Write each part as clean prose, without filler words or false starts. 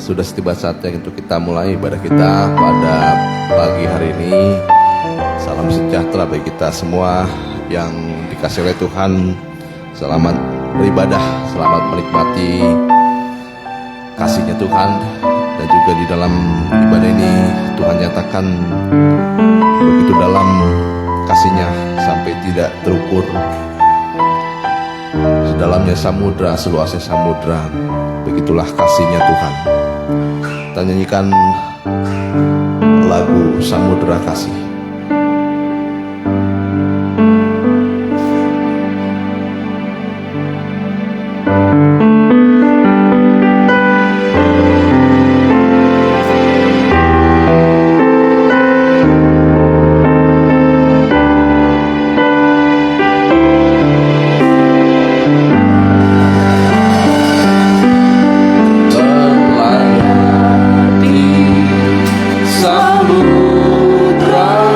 Sudah tiba saatnya untuk kita mulai ibadah kita pada pagi hari ini. Salam sejahtera bagi kita semua yang dikasih oleh Tuhan. Selamat beribadah, selamat menikmati kasih-Nya Tuhan. Dan juga di dalam ibadah ini Tuhan nyatakan begitu dalam kasih-Nya sampai tidak terukur. Sedalamnya samudra, seluasnya samudra, begitulah kasih-Nya Tuhan. Kita nyanyikan lagu Samudra Kasih. Samudra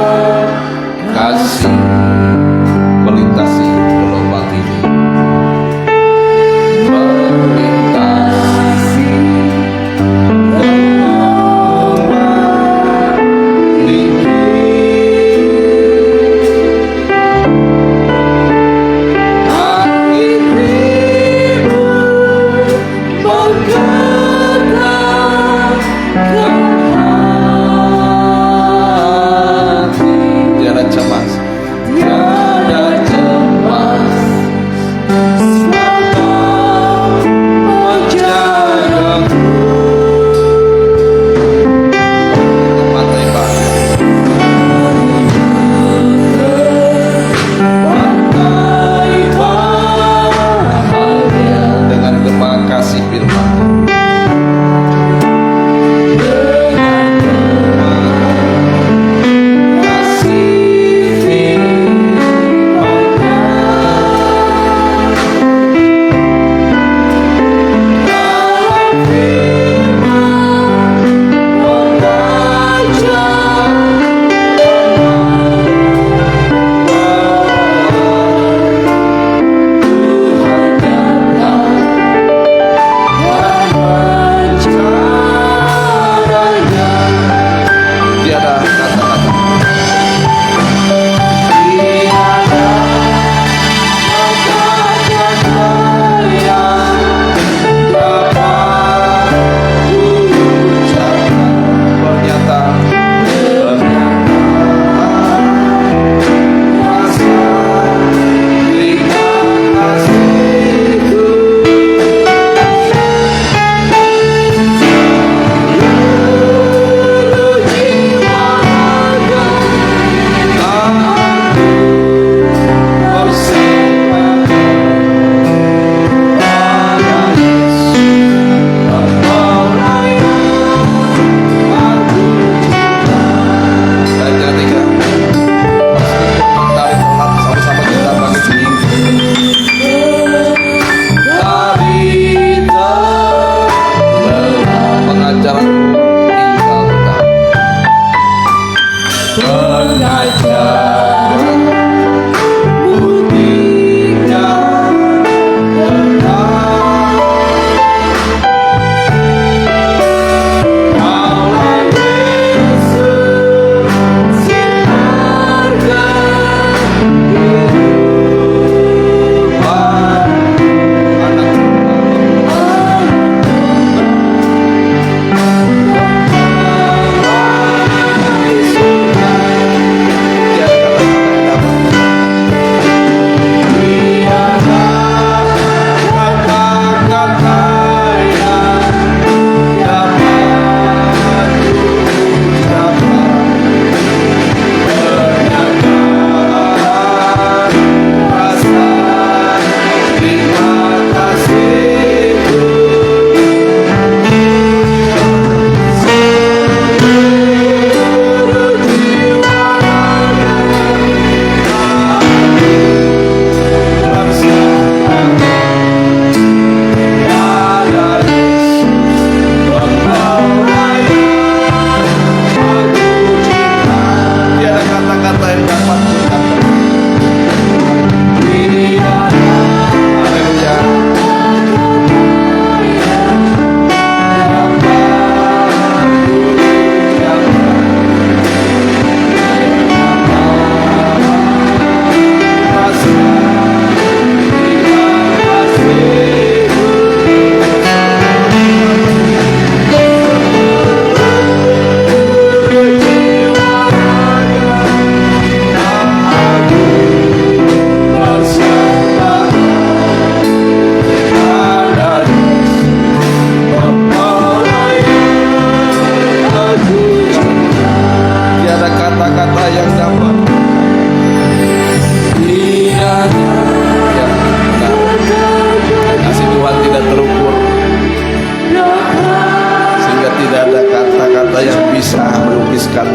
menjelaskan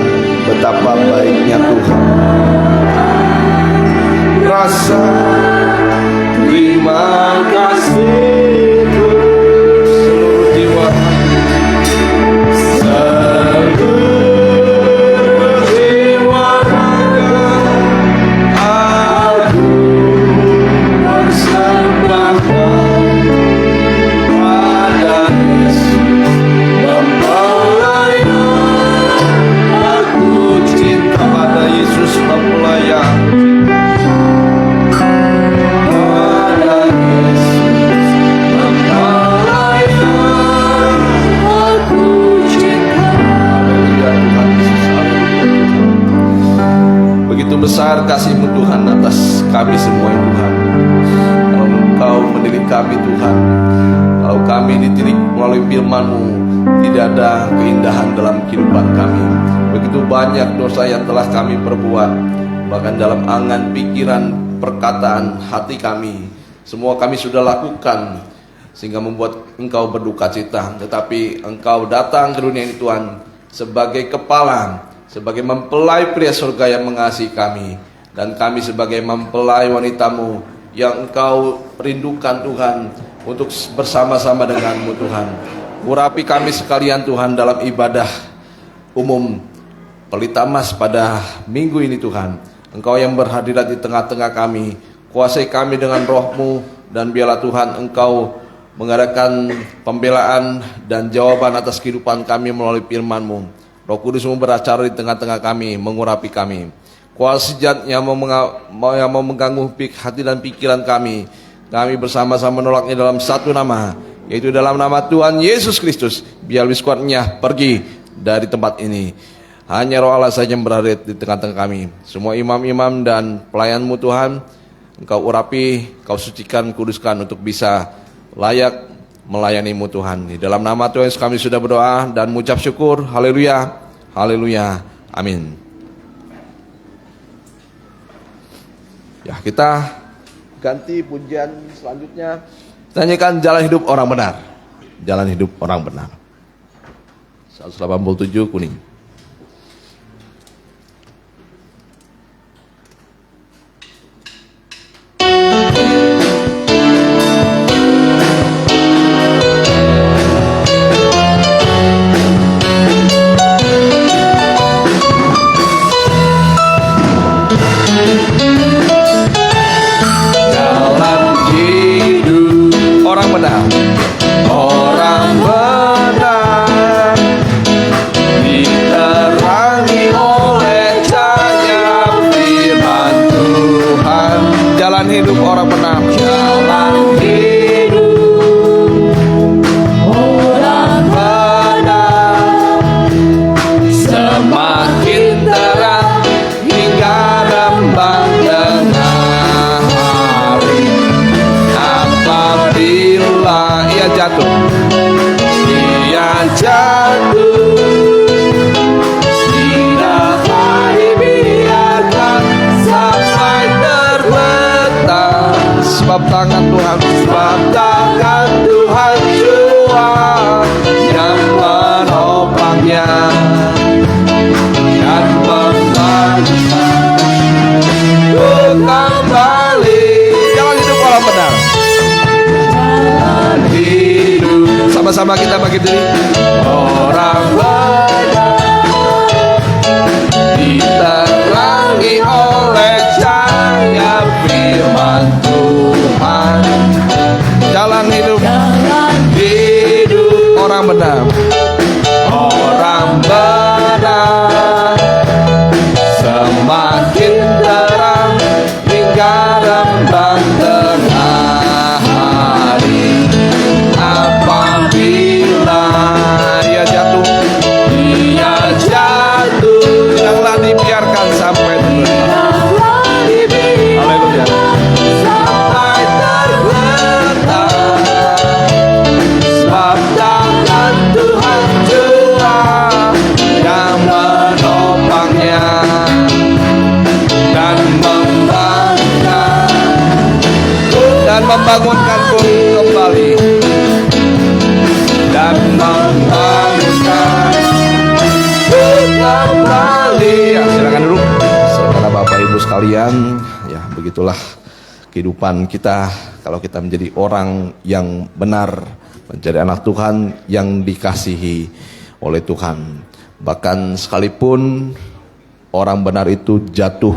betapa baiknya Tuhan. Rasa terima kasihku seluruh jiwa, seluruh jiwa raga, aku persembahkan pada Yesus mempelai. Aku cinta pada Yesus mempelai. Besar kasih-Mu Tuhan atas kami semua Tuhan. Kalau Engkau mendidik kami Tuhan, kalau kami dididik melalui firman-Mu, tidak ada keindahan dalam kehidupan kami. Begitu banyak dosa yang telah kami perbuat, bahkan dalam angan, pikiran, perkataan, hati kami, semua kami sudah lakukan sehingga membuat Engkau berduka cita. Tetapi Engkau datang ke dunia ini Tuhan sebagai kepala, sebagai mempelai pria surga yang mengasihi kami, dan kami sebagai mempelai wanita-Mu yang Engkau rindukan Tuhan untuk bersama-sama dengan-Mu Tuhan. Urapi kami sekalian Tuhan dalam ibadah umum Pelita Mas pada minggu ini Tuhan. Engkau yang berhadirat di tengah-tengah kami, kuasai kami dengan Roh-Mu, dan biarlah Tuhan Engkau mengadakan pembelaan dan jawaban atas kehidupan kami melalui firman-Mu. Roh Kudus-Mu beracara di tengah-tengah kami, mengurapi kami. Kuasa jahat yang mau mengganggu hati dan pikiran kami bersama-sama menolaknya dalam satu nama, yaitu dalam nama Tuhan Yesus Kristus. Biar kuatnya pergi dari tempat ini. Hanya Roh Allah saja yang berada di tengah-tengah kami. Semua imam-imam dan pelayan-Mu Tuhan, Engkau urapi, Engkau sucikan, kuduskan untuk bisa layak melayani-Mu Tuhan. Di dalam nama Tuhan Yesus kami sudah berdoa dan mengucap syukur. Haleluya, haleluya, amin. Ya, kita ganti pujian selanjutnya. Kita nyanyikan Jalan Hidup Orang Benar. Jalan Hidup Orang Benar. 187 kuning. Tangan Tuhan, sebab tangan Tuhan jua yang menopangnya dan membangsa kembali. Jalan hidup orang benar. Jalan hidup. Sama-sama kita bagi diri. Orang benar diterangi oleh cahaya firman Tuhan. Jalan hidup orang benar. Orang benar semakin terang hingga rembang tengah hari. Apabila ia jatuh, janganlah dibiarkan sampai terletak. Haleluya. Sampai terletak, sebab tangan Tuhan jua yang menopangnya dan membangunkanku kembali dan membangunkanku kembali. kembali. Ya, silakan dulu. Saudara Bapak Ibu sekalian, ya begitulah kehidupan kita kalau kita menjadi orang yang benar, menjadi anak Tuhan yang dikasihi oleh Tuhan. Bahkan sekalipun orang benar itu jatuh,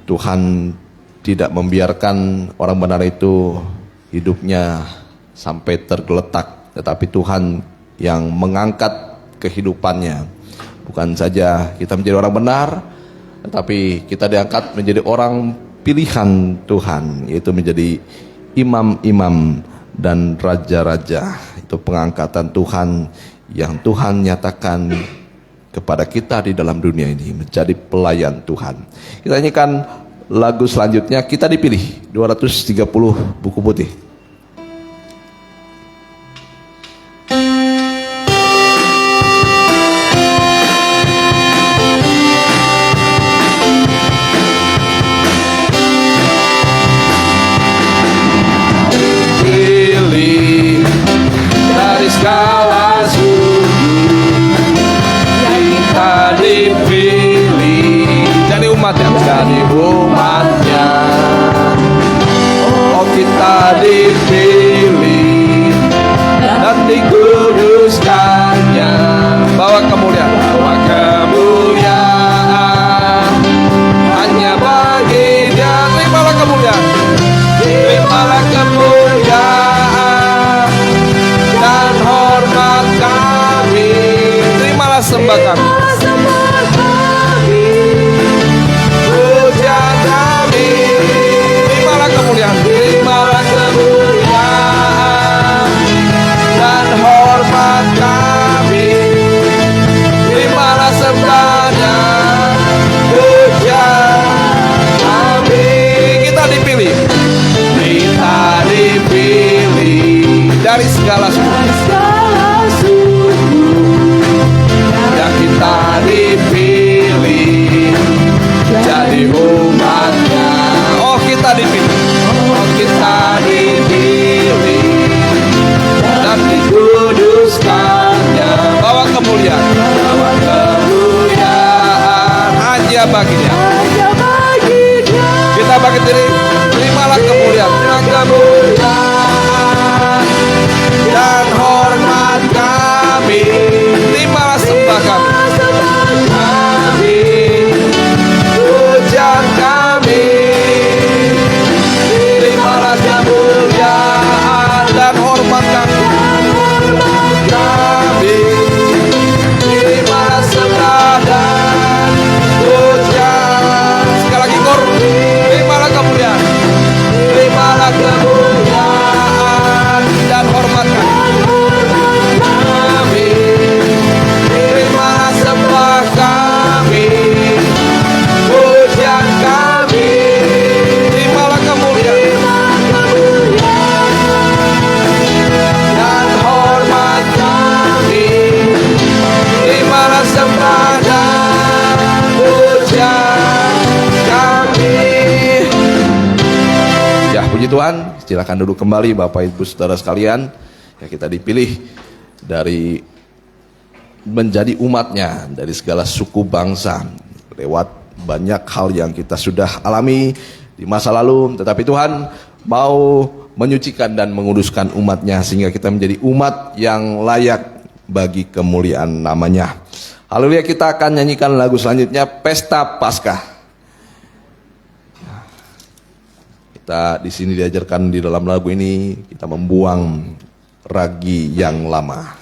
Tuhan tidak membiarkan orang benar itu hidupnya sampai tergeletak, tetapi Tuhan yang mengangkat kehidupannya. Bukan saja kita menjadi orang benar, tetapi kita diangkat menjadi orang pilihan Tuhan, yaitu menjadi imam-imam dan raja-raja. Itu pengangkatan Tuhan yang Tuhan nyatakan kepada kita di dalam dunia ini, menjadi pelayan Tuhan. Kita nyanyikan lagu selanjutnya, Kita Dipilih, 230 buku putih. Pilih dari segala suku, yang kita dipilih jadi umatnya, jadi umatnya. Oh, kita dipilih dan dikuduskannya. Bawa kemuliaan, bawa kemuliaan hanya bagi Dia. Terimalah kemuliaan, terimalah kemuliaan dan hormat kami. Terimalah sembah kami, pujian kami. Terimalah kemuliaan, terimalah kemuliaan dan hormat kami. Terimalah sembahnya, pujian kami. Kita dipilih, kita dipilih dari segala suku. Ya, kita dipilih jadi umatnya. Oh, kita dipilih, oh, kita dipilih dan dikuduskannya. Bawa kemuliaan, bawa kemuliaan hanya bagi-Nya. Kita bangkit diri, terimalah kemuliaan, terimalah kemuliaan dan hormat kami. Terimalah sembah kami, pujian kami. Terimalah kemuliaan dan hormat kami. Terimalah sembah dan pujian. Sekali lagi kor, terimalah kemuliaan, terimalah kemuliaan dan hormat kami. Terimalah sembah kami, pujian kami. Terimalah kemuliaan dan hormat kami. Terimalah sembah dan pujian kami. Ya, puji Tuhan. Silakan duduk kembali Bapak Ibu Saudara sekalian. Ya, kita dipilih dari menjadi umatnya dari segala suku bangsa lewat banyak hal yang kita sudah alami di masa lalu, tetapi Tuhan mau menyucikan dan menguduskan umatnya sehingga kita menjadi umat yang layak bagi kemuliaan namanya. Haleluya. Kita akan nyanyikan lagu selanjutnya, Pesta Paskah. Kita di sini diajarkan di dalam lagu ini kita membuang ragi yang lama.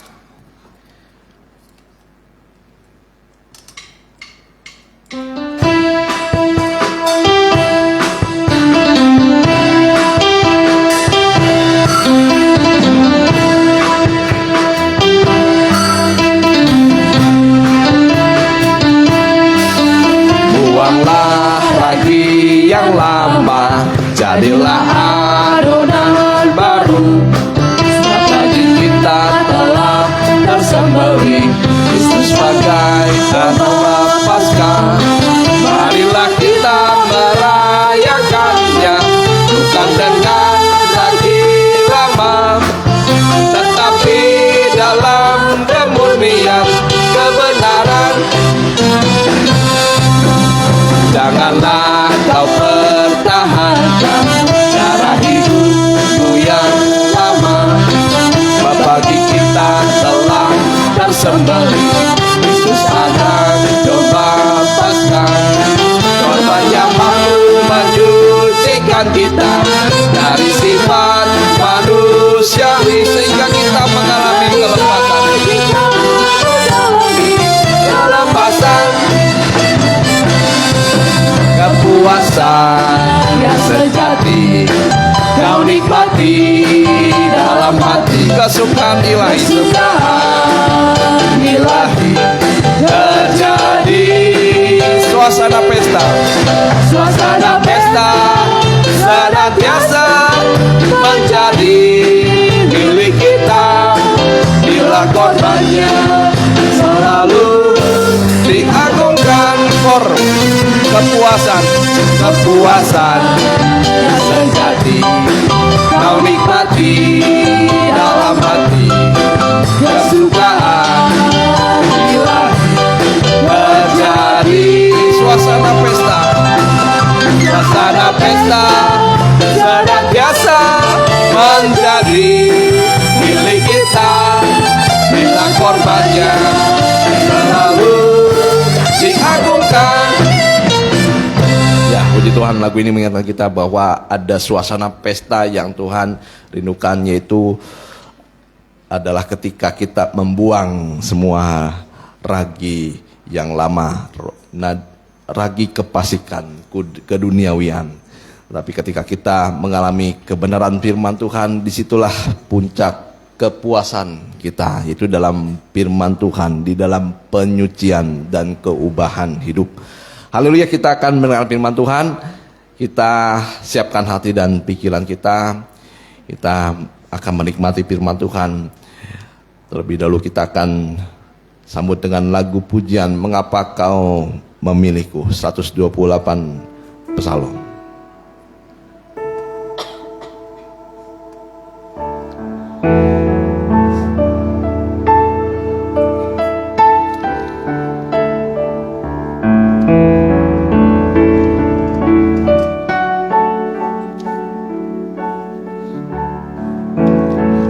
Buanglah ragi yang lama, jadilah adonan baru. Bagi kita telah tersembelih, Kristus sebagai penobak Paskah. Marilah kita merayakannya, bukan dengan ragi lama, tetapi dalam kemurnian kebenaran jauhkan kita dari sifat manusiawi sehingga kita mengalami kelepasan. Kelepasan, kepuasan yang sejati kau nikmati dalam hati. Kesukaan ilahi, kesukaan ilahi terjadi. Suasana pesta, suasana pesta senantiasa menjadi milik kita bila korbannya selalu diagungkan. Kepuasan, kepuasan yang sejati kau nikmati dalam hati. Kesukaan ilahi terjadi. Suasana pesta, suasana pesta senantiasa menjadi milik kita bila korbannya selalu diagungkan. Ya, puji Tuhan, lagu ini mengingatkan kita bahwa ada suasana pesta yang Tuhan rindukan, yaitu adalah ketika kita membuang semua ragi yang lama, ragi kepasikan, keduniawian. Tapi ketika kita mengalami kebenaran firman Tuhan, disitulah puncak kepuasan kita, yaitu dalam firman Tuhan, di dalam penyucian dan keubahan hidup. Haleluya, kita akan mendengar firman Tuhan. Kita siapkan hati dan pikiran kita. Kita akan menikmati firman Tuhan. Terlebih dahulu kita akan sambut dengan lagu pujian Mengapa Kau Memilihku, 128 Psalm.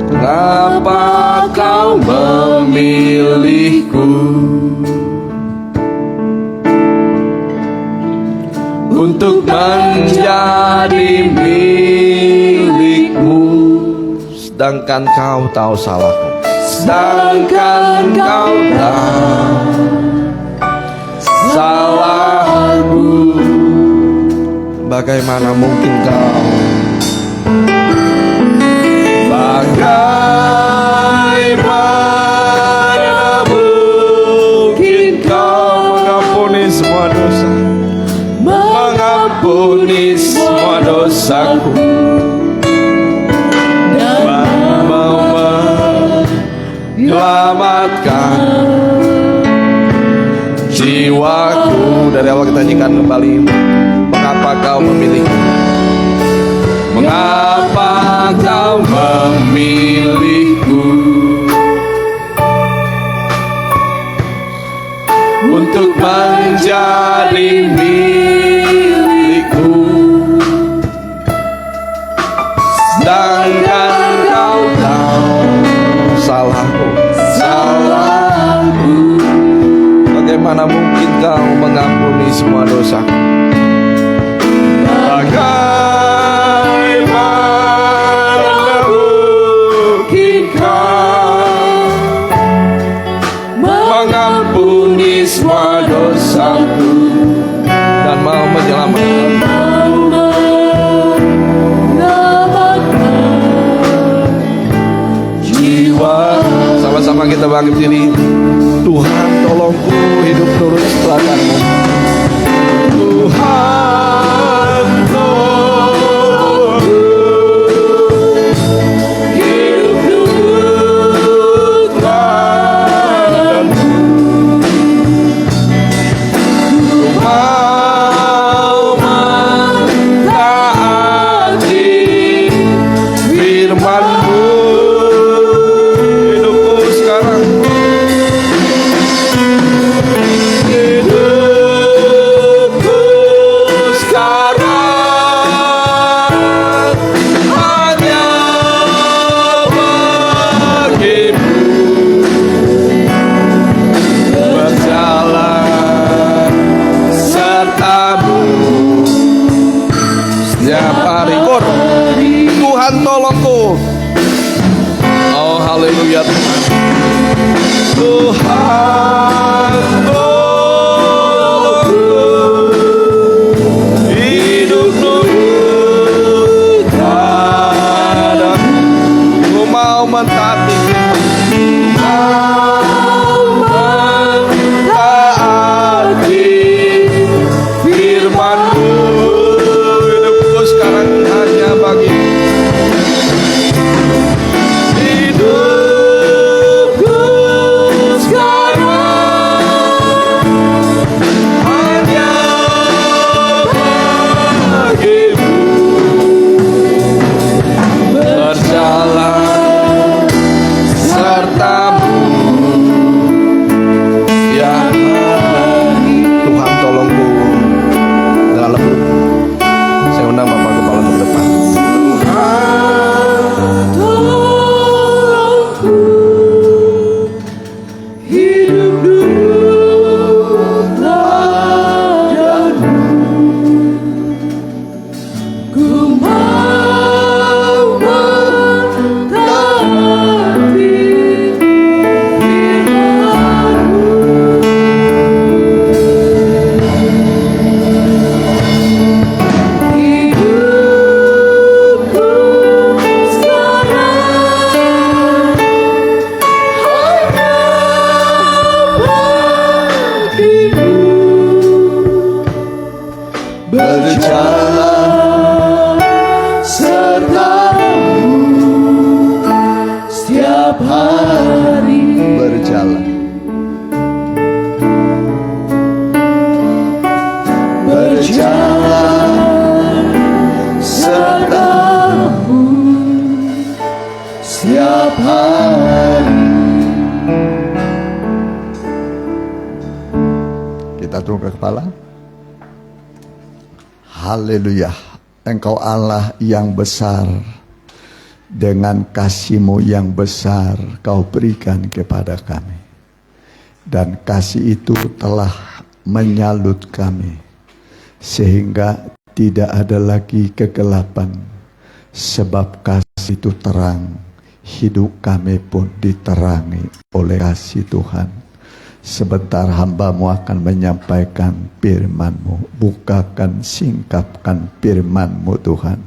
Mengapa kau memilihku untuk menjadi milikmu, sedangkan kau tahu salahku, sedangkan kau tahu salahku. Bagaimana mungkin kau, bagaimana mungkin kau mengampuni semua dosa, mengampuni semua dosaku, dan mau menyelamatkan jiwaku. Dari awal kita nyanyikan kembali, mengapa kau memilihku, mengapa kau memilihku untuk menjadi milikku, sedangkan kau tahu salahku, salahku. Bagaimana mungkin kau mengampuni semua dosaku? Bagaimana mungkin kau mengampuni semua dosaku dan mau menyelamatkan jiwa. Sama-sama kita bangkit berdiri. Tuhan, tolongku hidup turut teladanmu. Tuhan, tolongku hidup turut teladanmu. Ku mau mentaati firman-Mu. Hidupku sekarang hari. Kor, Tuhan tolongku. Oh haleluya Tuhan. Tuhan tolongku. Hidupku padaku. Ku mau mentaati. Firman-Mu, hidupku sekarang hanya bagi hidupku sekarang hanya bagi-Mu, berjalan serta-Mu, ya Tuhan tolongku. Dalam saya undang Bapak Kepala ke depan. Tolongku, hidup dulu padamu. Ku mau mentaati firman-Mu. Berjalan serta-Mu setiap hari. Berjalan serta-Mu setiap hari. Kita tunduk kepala. Haleluya, Engkau Allah yang besar. Dengan kasih-Mu yang besar Kau berikan kepada kami. Dan kasih itu telah menyalut kami, sehingga tidak ada lagi kegelapan. Sebab kasih itu terang, hidup kami pun diterangi oleh kasih Tuhan. Sebentar hamba-Mu akan menyampaikan firman-Mu. Bukakan, singkapkan firman-Mu Tuhan,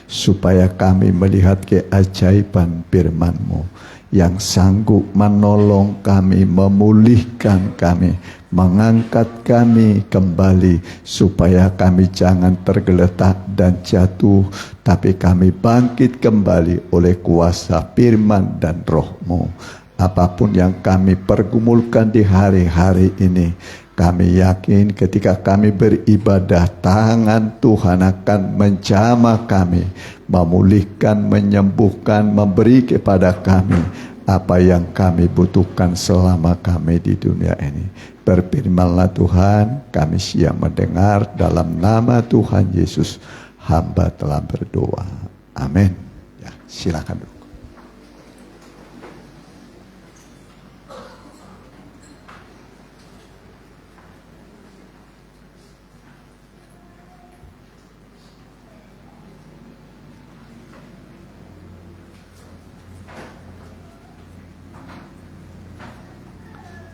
supaya kami melihat keajaiban firman-Mu yang sanggup menolong kami, memulihkan kami, mengangkat kami kembali, supaya kami jangan tergeletak dan jatuh, tapi kami bangkit kembali oleh kuasa firman dan Roh-Mu. Apapun yang kami pergumulkan di hari-hari ini, kami yakin ketika kami beribadah, tangan Tuhan akan menjamah kami, memulihkan, menyembuhkan, memberi kepada kami apa yang kami butuhkan selama kami di dunia ini. Berfirmanlah Tuhan, kami siap mendengar. Dalam nama Tuhan Yesus, hamba telah berdoa. Amin. Ya, silakan dulu.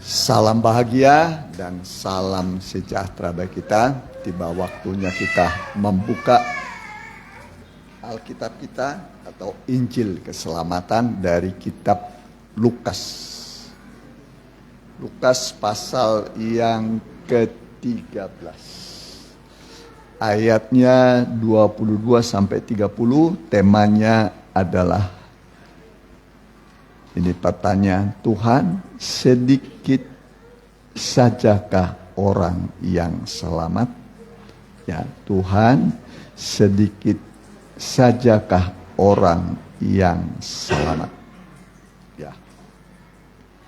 Salam bahagia dan salam sejahtera bagi kita. Tiba waktunya kita membuka Alkitab kita atau Injil keselamatan dari kitab Lukas. Lukas pasal yang ke-13. Ayatnya 22 sampai 30, temanya adalah ini pertanyaan, Tuhan, sedikit sajakah orang yang selamat? Ya, Tuhan, sedikit sajakah orang yang selamat? Ya.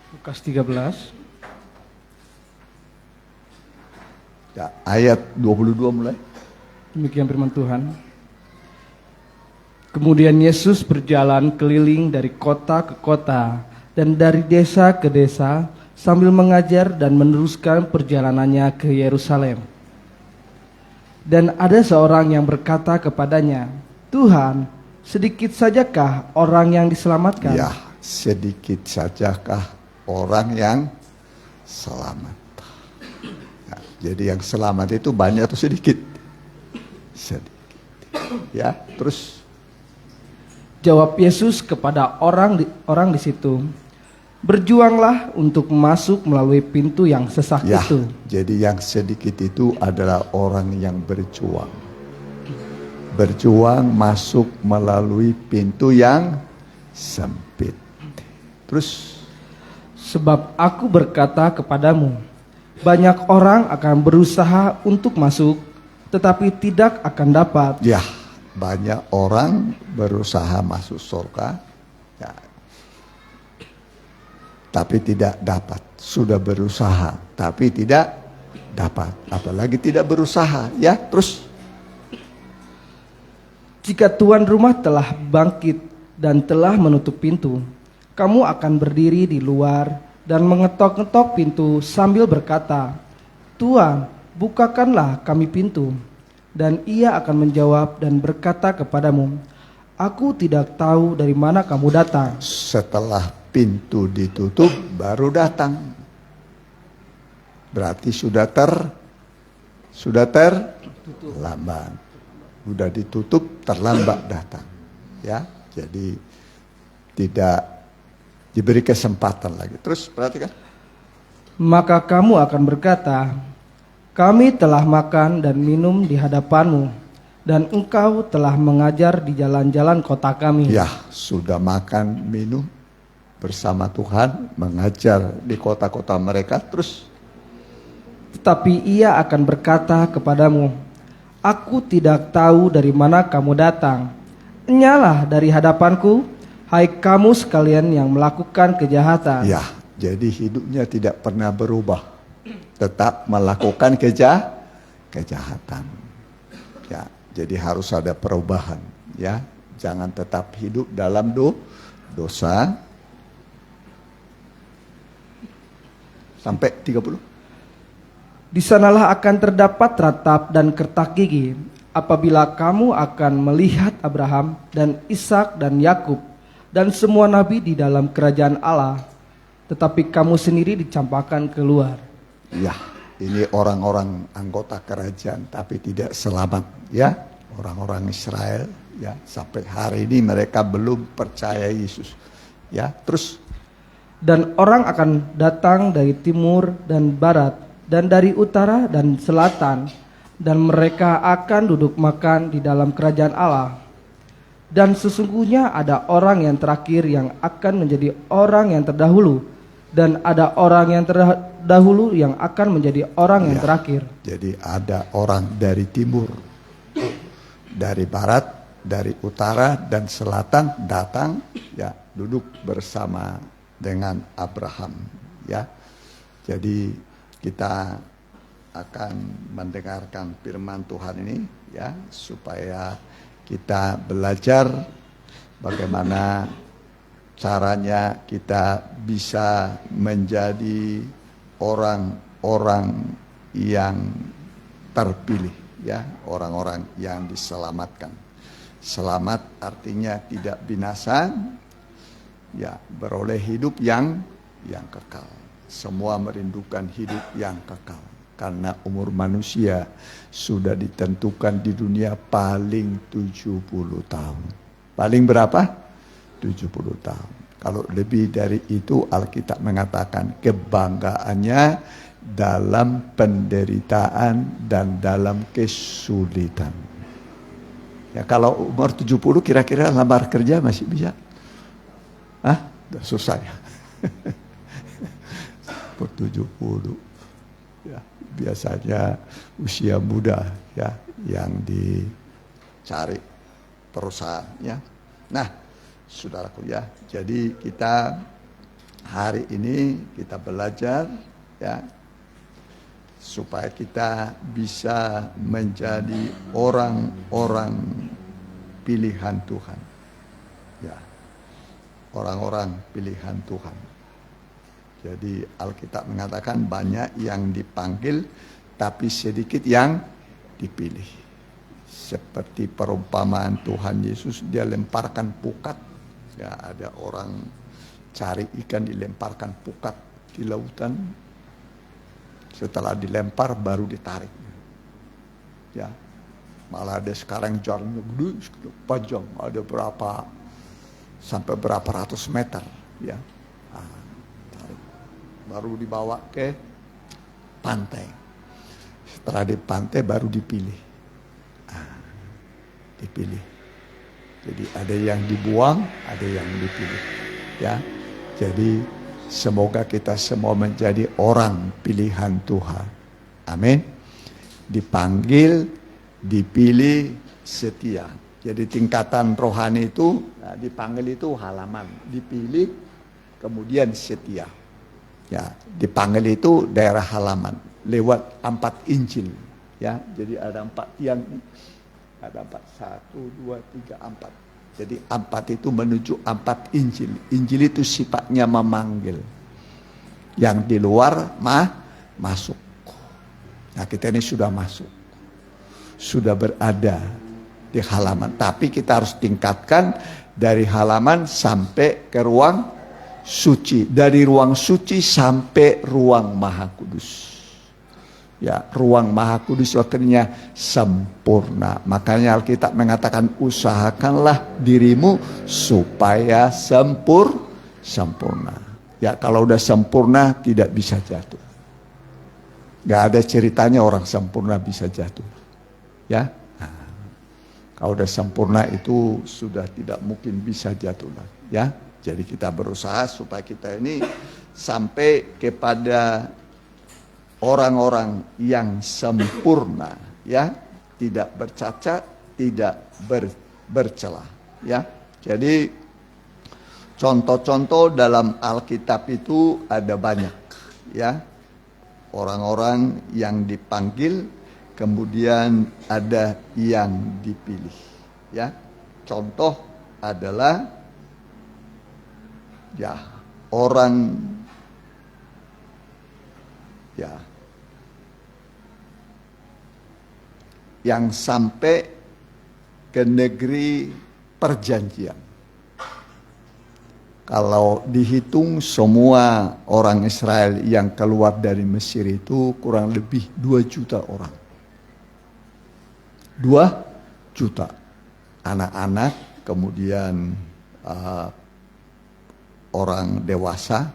Lukas 13. Ya, ayat 22 mulai. Demikian firman Tuhan. Kemudian Yesus berjalan keliling dari kota ke kota dan dari desa ke desa sambil mengajar dan meneruskan perjalanannya ke Yerusalem. Dan ada seorang yang berkata kepadanya, Tuhan, sedikit sajakah orang yang diselamatkan? Ya, sedikit sajakah orang yang selamat. Ya, jadi yang selamat itu banyak atau sedikit? Sedikit. Ya, terus Jawab Yesus kepada orang di situ, berjuanglah untuk masuk melalui pintu yang sesak ya, itu. jadi yang sedikit itu adalah orang yang berjuang. Berjuang masuk melalui pintu yang sempit. Terus Sebab aku berkata kepadamu, banyak orang akan berusaha untuk masuk, tetapi tidak akan dapat. ya, banyak orang berusaha masuk surga, ya, tapi tidak dapat. Sudah berusaha, tapi tidak dapat. Apalagi tidak berusaha, ya. Terus Jika tuan rumah telah bangkit dan telah menutup pintu, kamu akan berdiri di luar dan mengetok-ngetok pintu sambil berkata, Tuan, bukakanlah kami pintu. Dan ia akan menjawab dan berkata kepadamu, Aku tidak tahu dari mana kamu datang. setelah pintu ditutup baru datang. Berarti sudah terlambat. Sudah ditutup, terlambat datang. Ya, jadi tidak diberi kesempatan lagi. Terus perhatikan. Maka kamu akan berkata, kami telah makan dan minum di hadapanmu, dan engkau telah mengajar di jalan-jalan kota kami. Ya, sudah makan, minum bersama Tuhan, mengajar di kota-kota mereka. Terus Tetapi ia akan berkata kepadamu, Aku tidak tahu dari mana kamu datang. Enyalah dari hadapanku, hai kamu sekalian yang melakukan kejahatan. ya, jadi hidupnya tidak pernah berubah. Tetap melakukan kejahatan. Ya, jadi harus ada perubahan, ya. Jangan tetap hidup dalam dosa. Sampai 30. Di sanalah akan terdapat ratap dan kertak gigi, apabila kamu akan melihat Abraham dan Ishak dan Yakub dan semua nabi di dalam kerajaan Allah, tetapi kamu sendiri dicampakkan keluar. Ya, ini orang-orang anggota kerajaan tapi tidak selamat, ya. Orang-orang Israel, ya, sampai hari ini mereka belum percaya Yesus. Ya, terus Dan orang akan datang dari timur dan barat, dan dari utara dan selatan, dan mereka akan duduk makan di dalam kerajaan Allah. Dan sesungguhnya ada orang yang terakhir yang akan menjadi orang yang terdahulu, dan ada orang yang terdahulu yang akan menjadi orang yang Ya, terakhir. jadi ada orang dari timur, dari barat, dari utara dan selatan datang, ya, duduk bersama dengan Abraham, ya. Jadi kita akan mendengarkan firman Tuhan ini, ya, supaya kita belajar bagaimana caranya kita bisa menjadi orang-orang yang terpilih, ya, orang-orang yang diselamatkan. Selamat artinya tidak binasa, ya, beroleh hidup yang kekal. Semua merindukan hidup yang kekal. Karena umur manusia sudah ditentukan di dunia paling 70 tahun. Paling berapa? 70 tahun. Kalau lebih dari itu, Alkitab mengatakan kebanggaannya dalam penderitaan dan dalam kesulitan. Ya, kalau umur 70 kira-kira lamar kerja masih bisa? Hah? Udah susah ya. Per 70. Ya, biasanya usia muda, ya, yang dicari perusahaan, ya. Nah, saudaraku, ya, jadi kita hari ini kita belajar, ya, supaya kita bisa menjadi orang-orang pilihan Tuhan, ya, orang-orang pilihan Tuhan. Jadi Alkitab mengatakan banyak yang dipanggil tapi sedikit yang dipilih. Seperti perumpamaan Tuhan Yesus, dia lemparkan pukat. Ya, ada orang cari ikan, dilemparkan pukat di lautan. Setelah dilempar baru ditarik. Ya, malah ada sekarang jaringnya gede, panjang, ada berapa sampai berapa ratus meter. Ya, tarik. Baru dibawa ke pantai. Setelah di pantai baru dipilih. Dipilih. Jadi ada yang dibuang, ada yang dipilih. Ya. Jadi semoga kita semua menjadi orang pilihan Tuhan. Amin. Dipanggil, dipilih, setia. Jadi tingkatan rohani itu, dipanggil itu halaman, dipilih, kemudian setia. Ya, dipanggil itu daerah halaman lewat 4 Injil. Ya, jadi ada 4 tiang. Ada 4, 1, 2, 3, 4. Jadi 4 itu menuju 4 Injil. Injil itu sifatnya memanggil. Yang di luar masuk. Nah, kita ini sudah masuk. Sudah berada di halaman. Tapi kita harus tingkatkan dari halaman sampai ke ruang suci. Dari ruang suci sampai ruang Maha Kudus. Ya, ruang Maha Kudus artinya sempurna. Makanya Alkitab mengatakan usahakanlah dirimu supaya sempurna. Ya, kalau udah sempurna tidak bisa jatuh. Gak ada ceritanya orang sempurna bisa jatuh. Ya, nah, kalau udah sempurna itu sudah tidak mungkin bisa jatuh lagi. Ya, jadi kita berusaha supaya kita ini sampai kepada orang-orang yang sempurna, ya, tidak bercacat, tidak bercela, ya. Jadi contoh-contoh dalam Alkitab itu ada banyak, ya. Orang-orang yang dipanggil, kemudian ada yang dipilih, ya. Contoh adalah, ya, orang, ya, yang sampai ke negeri perjanjian. Kalau dihitung semua orang Israel yang keluar dari Mesir itu kurang lebih 2 juta orang. 2 juta. Anak-anak, kemudian orang dewasa,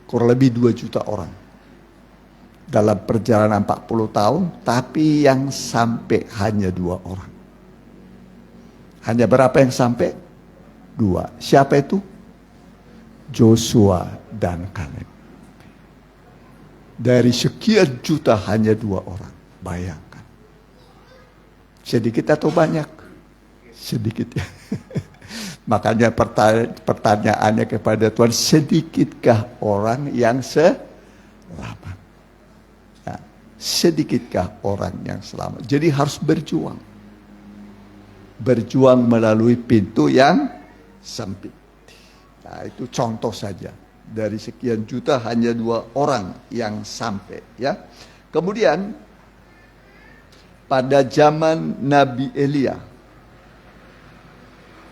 kurang lebih 2 juta orang. Dalam perjalanan 40 tahun, tapi yang sampai hanya 2 orang. Hanya berapa yang sampai? 2. Siapa itu? Joshua dan Kaleb. Dari sekian juta hanya 2 orang. Bayangkan. Sedikit atau banyak? Sedikit, ya. Makanya pertanyaannya kepada Tuhan, sedikitkah orang yang selamat? Sedikitkah orang yang selamat? Jadi harus berjuang. Berjuang melalui pintu yang sempit. Nah, itu contoh saja. Dari sekian juta hanya 2 orang yang sampai, ya. Kemudian pada zaman Nabi Elia,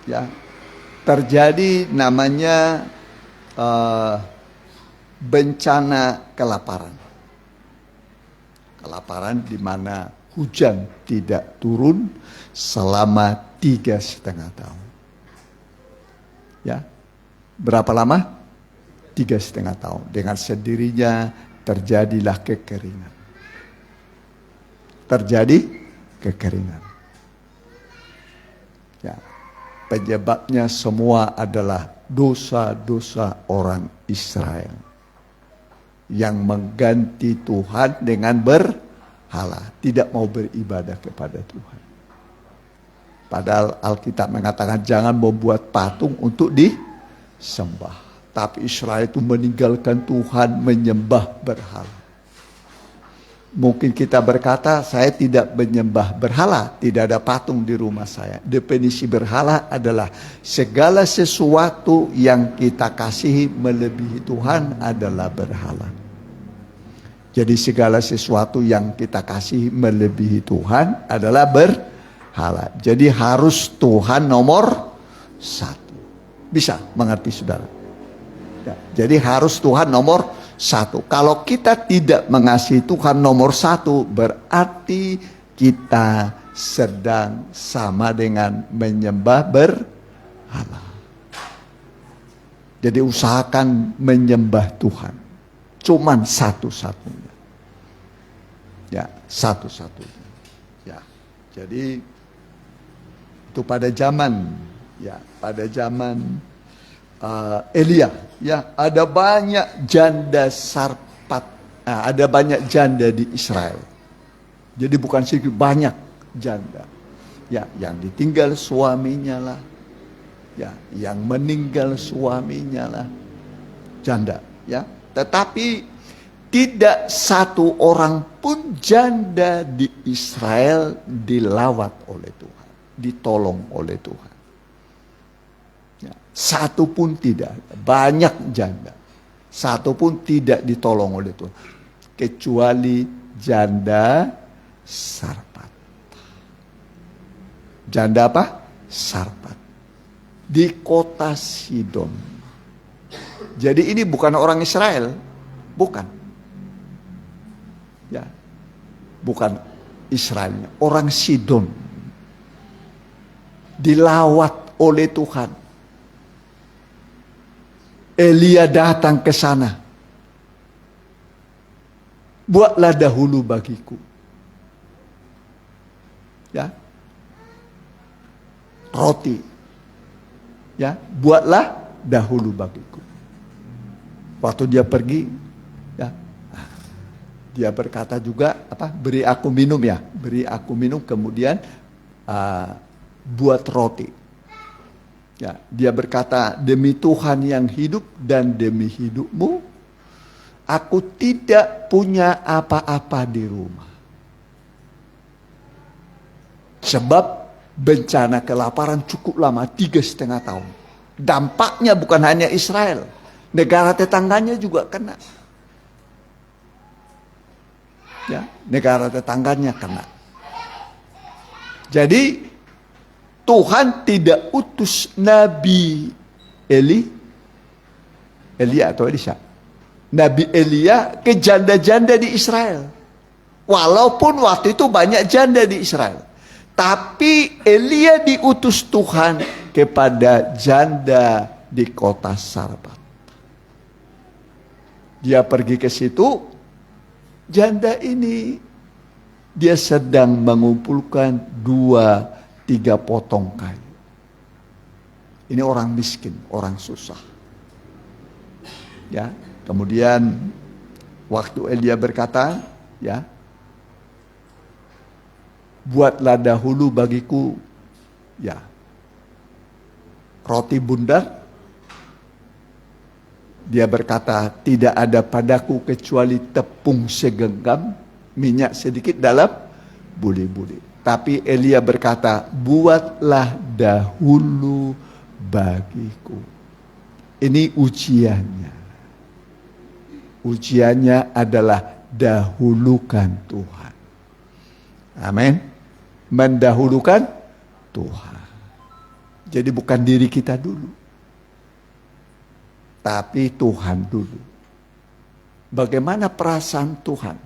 ya, terjadi namanya bencana kelaparan. Kelaparan di mana hujan tidak turun selama 3,5 tahun. Ya, berapa lama? 3,5 tahun. Dengan sendirinya terjadilah kekeringan. Terjadi kekeringan. Ya, penyebabnya semua adalah dosa-dosa orang Israel yang mengganti Tuhan dengan berhala, tidak mau beribadah kepada Tuhan. Padahal Alkitab mengatakan jangan membuat patung untuk disembah. Tapi Israel itu meninggalkan Tuhan, menyembah berhala. Mungkin kita berkata, saya tidak menyembah berhala, tidak ada patung di rumah saya. Definisi berhala adalah segala sesuatu yang kita kasihi melebihi Tuhan adalah berhala. Jadi segala sesuatu yang kita kasihi melebihi Tuhan adalah berhala. Jadi harus Tuhan nomor satu. Bisa mengerti saudara? Ya, jadi harus Tuhan nomor satu. Kalau kita tidak mengasihi Tuhan nomor satu, berarti kita sedang sama dengan menyembah berhala. Jadi usahakan menyembah Tuhan. Cuman satu-satunya. Ya, satu-satunya. Ya, jadi itu pada zaman, ya, pada zaman Elia, ya, ada banyak janda sarpat, ada banyak janda di Israel. Jadi bukan sedikit, banyak janda. Ya, yang ditinggal suaminya lah, ya, yang meninggal suaminya lah, janda, ya. Tetapi tidak satu orang pun janda di Israel dilawat oleh Tuhan, ditolong oleh Tuhan. Ya, satu pun tidak, banyak janda, satu pun tidak ditolong oleh Tuhan, kecuali janda sarpat. Janda apa? Sarpat. Di kota Sidon. Jadi ini bukan orang Israel, bukan. Ya, bukan Israelnya, orang Sidon. Dilawat oleh Tuhan. Elia datang ke sana. Buatlah dahulu bagiku. Ya. Roti. Ya, buatlah dahulu bagiku. Waktu dia pergi, ya, dia berkata juga apa? Beri aku minum ya, beri aku minum. Kemudian buat roti. Ya, dia berkata, demi Tuhan yang hidup dan demi hidupmu, aku tidak punya apa-apa di rumah. Sebab bencana kelaparan cukup lama, 3,5 tahun. Dampaknya bukan hanya Israel, negara tetangganya juga kena. Ya, negara tetangganya kena. Jadi Tuhan tidak utus Nabi Elia atau Elisha, Nabi Elia ke janda-janda di Israel. Walaupun waktu itu banyak janda di Israel, tapi Elia diutus Tuhan kepada janda di kota Sarpat. Dia pergi ke situ, janda ini dia sedang mengumpulkan 2-3 potong kayu. Ini orang miskin, orang susah. Ya, kemudian waktu Elia berkata, ya, buatlah dahulu bagiku, ya, roti bundar. Dia berkata, tidak ada padaku kecuali tepung segenggam, minyak sedikit dalam buli-buli. Tapi Elia berkata, buatlah dahulu bagiku. Ini ujiannya. Ujiannya adalah dahulukan Tuhan. Amin. Mendahulukan Tuhan. Jadi bukan diri kita dulu, tapi Tuhan dulu. Bagaimana perasaan Tuhan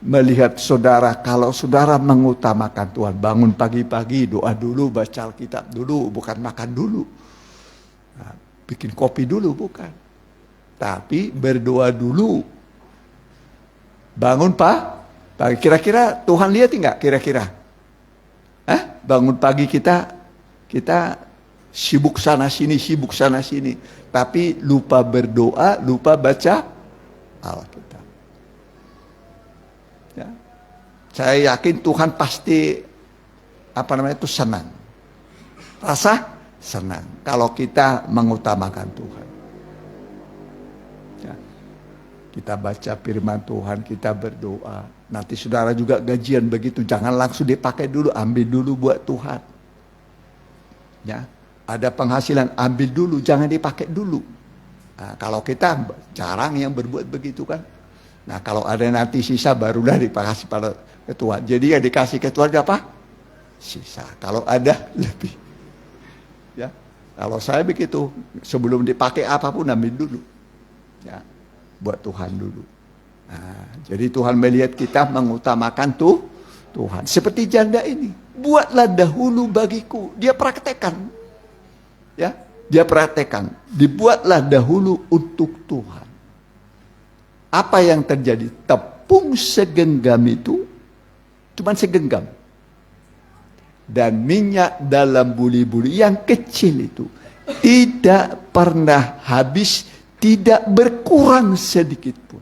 melihat saudara, kalau saudara mengutamakan Tuhan, bangun pagi-pagi, doa dulu, baca Alkitab dulu, bukan makan dulu, nah, bikin kopi dulu, bukan, tapi berdoa dulu, bangun pagi. Kira-kira Tuhan lihat enggak? Kira-kira bangun pagi kita sibuk sana sini, tapi lupa berdoa, lupa baca Alkitab. Ya. Saya yakin Tuhan pasti senang. Rasa senang kalau kita mengutamakan Tuhan. Ya. Kita baca firman Tuhan, kita berdoa. Nanti saudara juga gajian begitu, jangan langsung dipakai dulu, ambil dulu buat Tuhan. Ya, ada penghasilan, ambil dulu, jangan dipakai dulu. Nah, kalau kita jarang yang berbuat begitu kan. Nah, kalau ada nanti sisa barulah dikasih pada ketua. Jadi yang dikasih ketua apa? sisa. Kalau ada lebih. Ya. Kalau saya begitu, sebelum dipakai apapun ambil dulu. Ya. Buat Tuhan dulu. Nah, jadi Tuhan melihat kita mengutamakan Tuhan. Seperti janda ini. Buatlah dahulu bagiku. Dia praktekkan. Ya, dia praktekkan. Dibuatlah dahulu untuk Tuhan. Apa yang terjadi? Tepung segenggam itu cuma segenggam. Dan minyak dalam buli-buli yang kecil itu tidak pernah habis, tidak berkurang sedikit pun.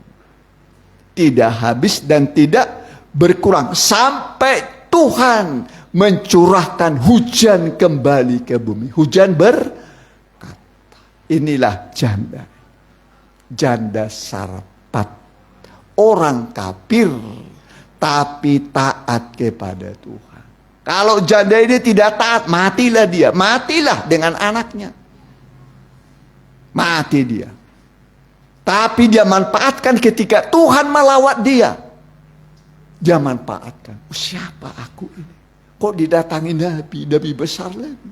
Tidak habis dan tidak berkurang sampai Tuhan mencurahkan hujan kembali ke bumi. Hujan berkata, inilah janda. Janda Sareptat. Orang kafir tapi taat kepada Tuhan. Kalau janda ini tidak taat, matilah dia. Matilah dengan anaknya. Mati dia. Tapi dia manfaatkan ketika Tuhan melawat dia. Dia manfaatkan. Siapa aku ini? Kok didatangi nabi besar lagi?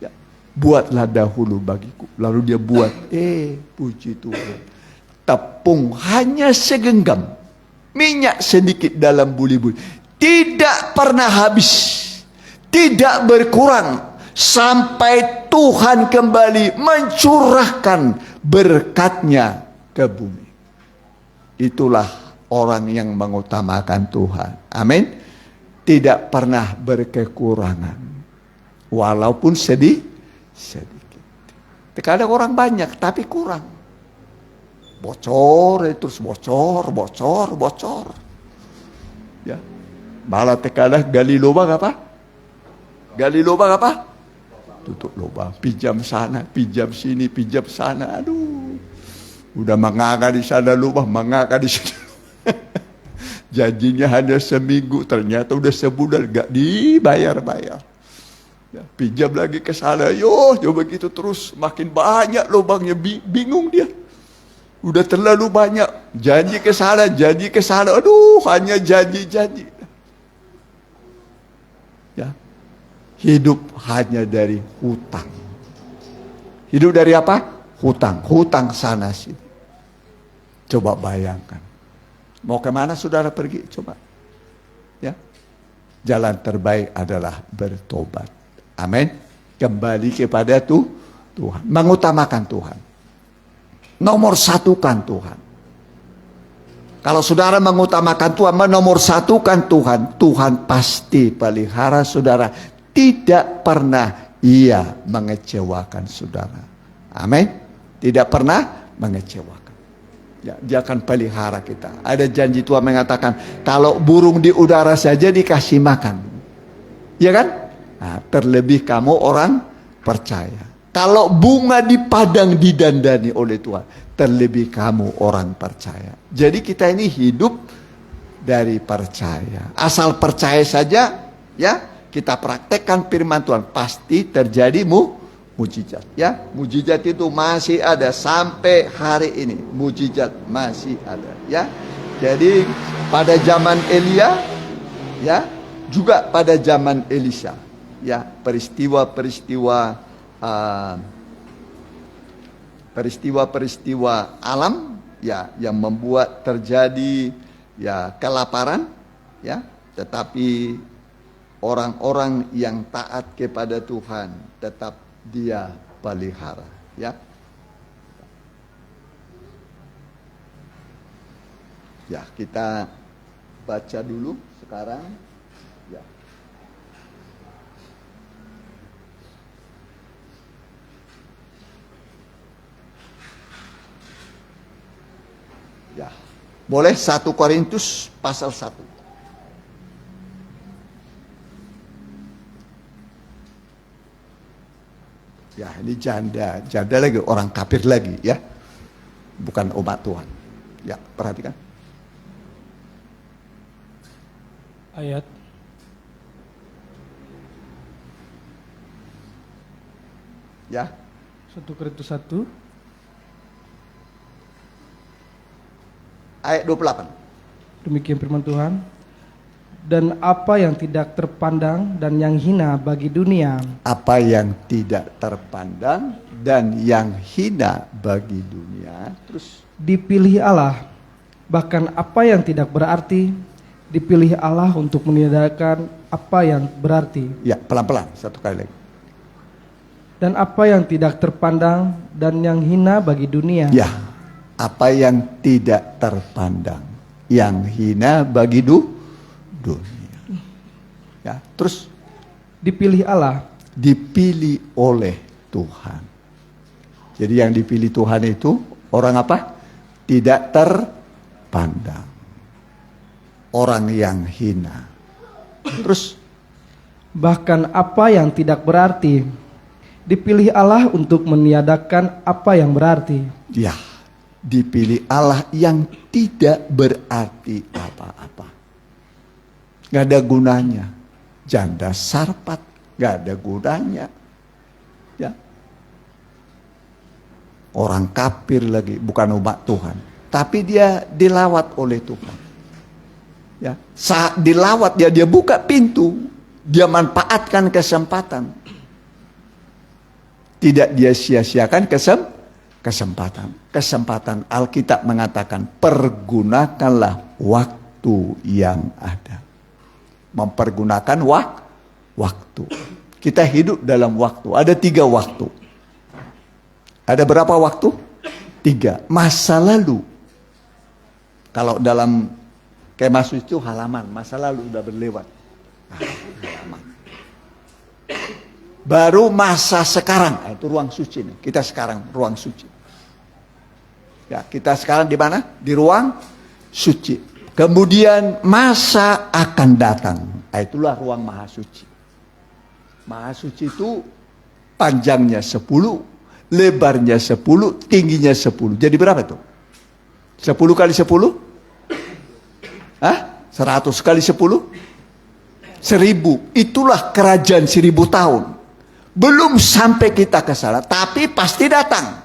Ya. Buatlah dahulu bagiku. Lalu dia buat. Puji Tuhan. Tepung hanya segenggam. Minyak sedikit dalam buli-buli. Tidak pernah habis. Tidak berkurang. Sampai Tuhan kembali mencurahkan berkatnya ke bumi. Itulah orang yang mengutamakan Tuhan. Amin. Tidak pernah berkekurangan. Walaupun sedikit. Terkadang orang banyak tapi kurang. Bocor, terus bocor. Ya. Malah terkadang gali lubang apa? Gali lubang apa? Tutup lubang. Pinjam sana, pinjam sini, pinjam sana. Aduh. Udah menganga di sana lubang, menganga di sini. Janjinya hanya seminggu, ternyata udah sebulan gak dibayar-bayar. Ya, pinjam lagi ke sana, coba gitu terus, makin banyak lubangnya, bingung dia. Udah terlalu banyak, janji ke sana, aduh, hanya janji. Ya, hidup hanya dari hutang. Hidup dari apa? Hutang sana sini. Coba bayangkan. Mau kemana saudara pergi? Coba. Ya. Jalan terbaik adalah bertobat. Amin. Kembali kepada Tuhan. Mengutamakan Tuhan. Nomor satukan Tuhan. Kalau saudara mengutamakan Tuhan, menomor satukan Tuhan, Tuhan pasti pelihara saudara. Tidak pernah ia mengecewakan saudara. Amin. Tidak pernah mengecewakan. Ya, dia akan pelihara kita. Ada janji Tuhan mengatakan, kalau burung di udara saja dikasih makan. Ya kan? Nah, terlebih kamu orang percaya. Kalau bunga di padang didandani oleh Tuhan, terlebih kamu orang percaya. Jadi kita ini hidup dari percaya. Asal percaya saja, ya, kita praktekkan firman Tuhan, pasti terjadi mujizat. Ya, mujizat itu masih ada sampai hari ini. Mujizat masih ada. Ya, jadi pada zaman Elia, ya, juga pada zaman Elisa, ya, peristiwa alam, ya, yang membuat terjadi, ya, kelaparan, ya, tetapi orang-orang yang taat kepada Tuhan tetap dia pelihara, ya. Ya, kita baca dulu sekarang, ya. Ya. Boleh 1 Korintus pasal 1. Ya, ini janda lagi, orang kafir lagi, ya. Bukan umat Tuhan. Ya, perhatikan. Ayat Ya. 1 Korintus 1 Ayat 28. Demikian firman Tuhan. dan apa yang tidak terpandang dan yang hina bagi dunia. Apa yang tidak terpandang dan yang hina bagi dunia. Terus Dipilih Allah, bahkan apa yang tidak berarti, dipilih Allah untuk meniadakan apa yang berarti. ya, pelan-pelan satu kali lagi. Dan apa yang tidak terpandang dan yang hina bagi dunia. Ya, apa yang tidak terpandang, yang hina bagi dunia. Ya, terus Dipilih Allah, dipilih oleh Tuhan. Jadi yang dipilih Tuhan itu orang apa? Tidak terpandang. Orang yang hina. Terus bahkan apa yang tidak berarti, dipilih Allah untuk meniadakan apa yang berarti. ya, dipilih Allah yang tidak berarti apa-apa. Gak ada gunanya. Janda sarpat, gak ada gunanya. Ya. Orang kafir lagi, bukan umat Tuhan. Tapi dia dilawat oleh Tuhan. Ya. Saat dilawat dia buka pintu. Dia manfaatkan kesempatan. Tidak dia sia-siakan kesempatan. Kesempatan Alkitab mengatakan pergunakanlah waktu yang ada. Mempergunakan waktu. Kita hidup dalam waktu. Ada 3 waktu. Ada berapa waktu? 3. Masa lalu. Kalau dalam kemah suci itu halaman. Masa lalu udah berlewat. Halaman. Baru masa sekarang. Itu ruang suci nih. Kita sekarang ruang suci. Ya, kita sekarang di mana? Di ruang suci. Kemudian masa akan datang. Itulah ruang maha suci. Maha suci itu panjangnya 10, lebarnya 10, tingginya 10. Jadi berapa itu? 10 kali 10? Hah? 100 kali 10? 1000. Itulah kerajaan 1000 tahun. Belum sampai kita ke sana, tapi pasti datang.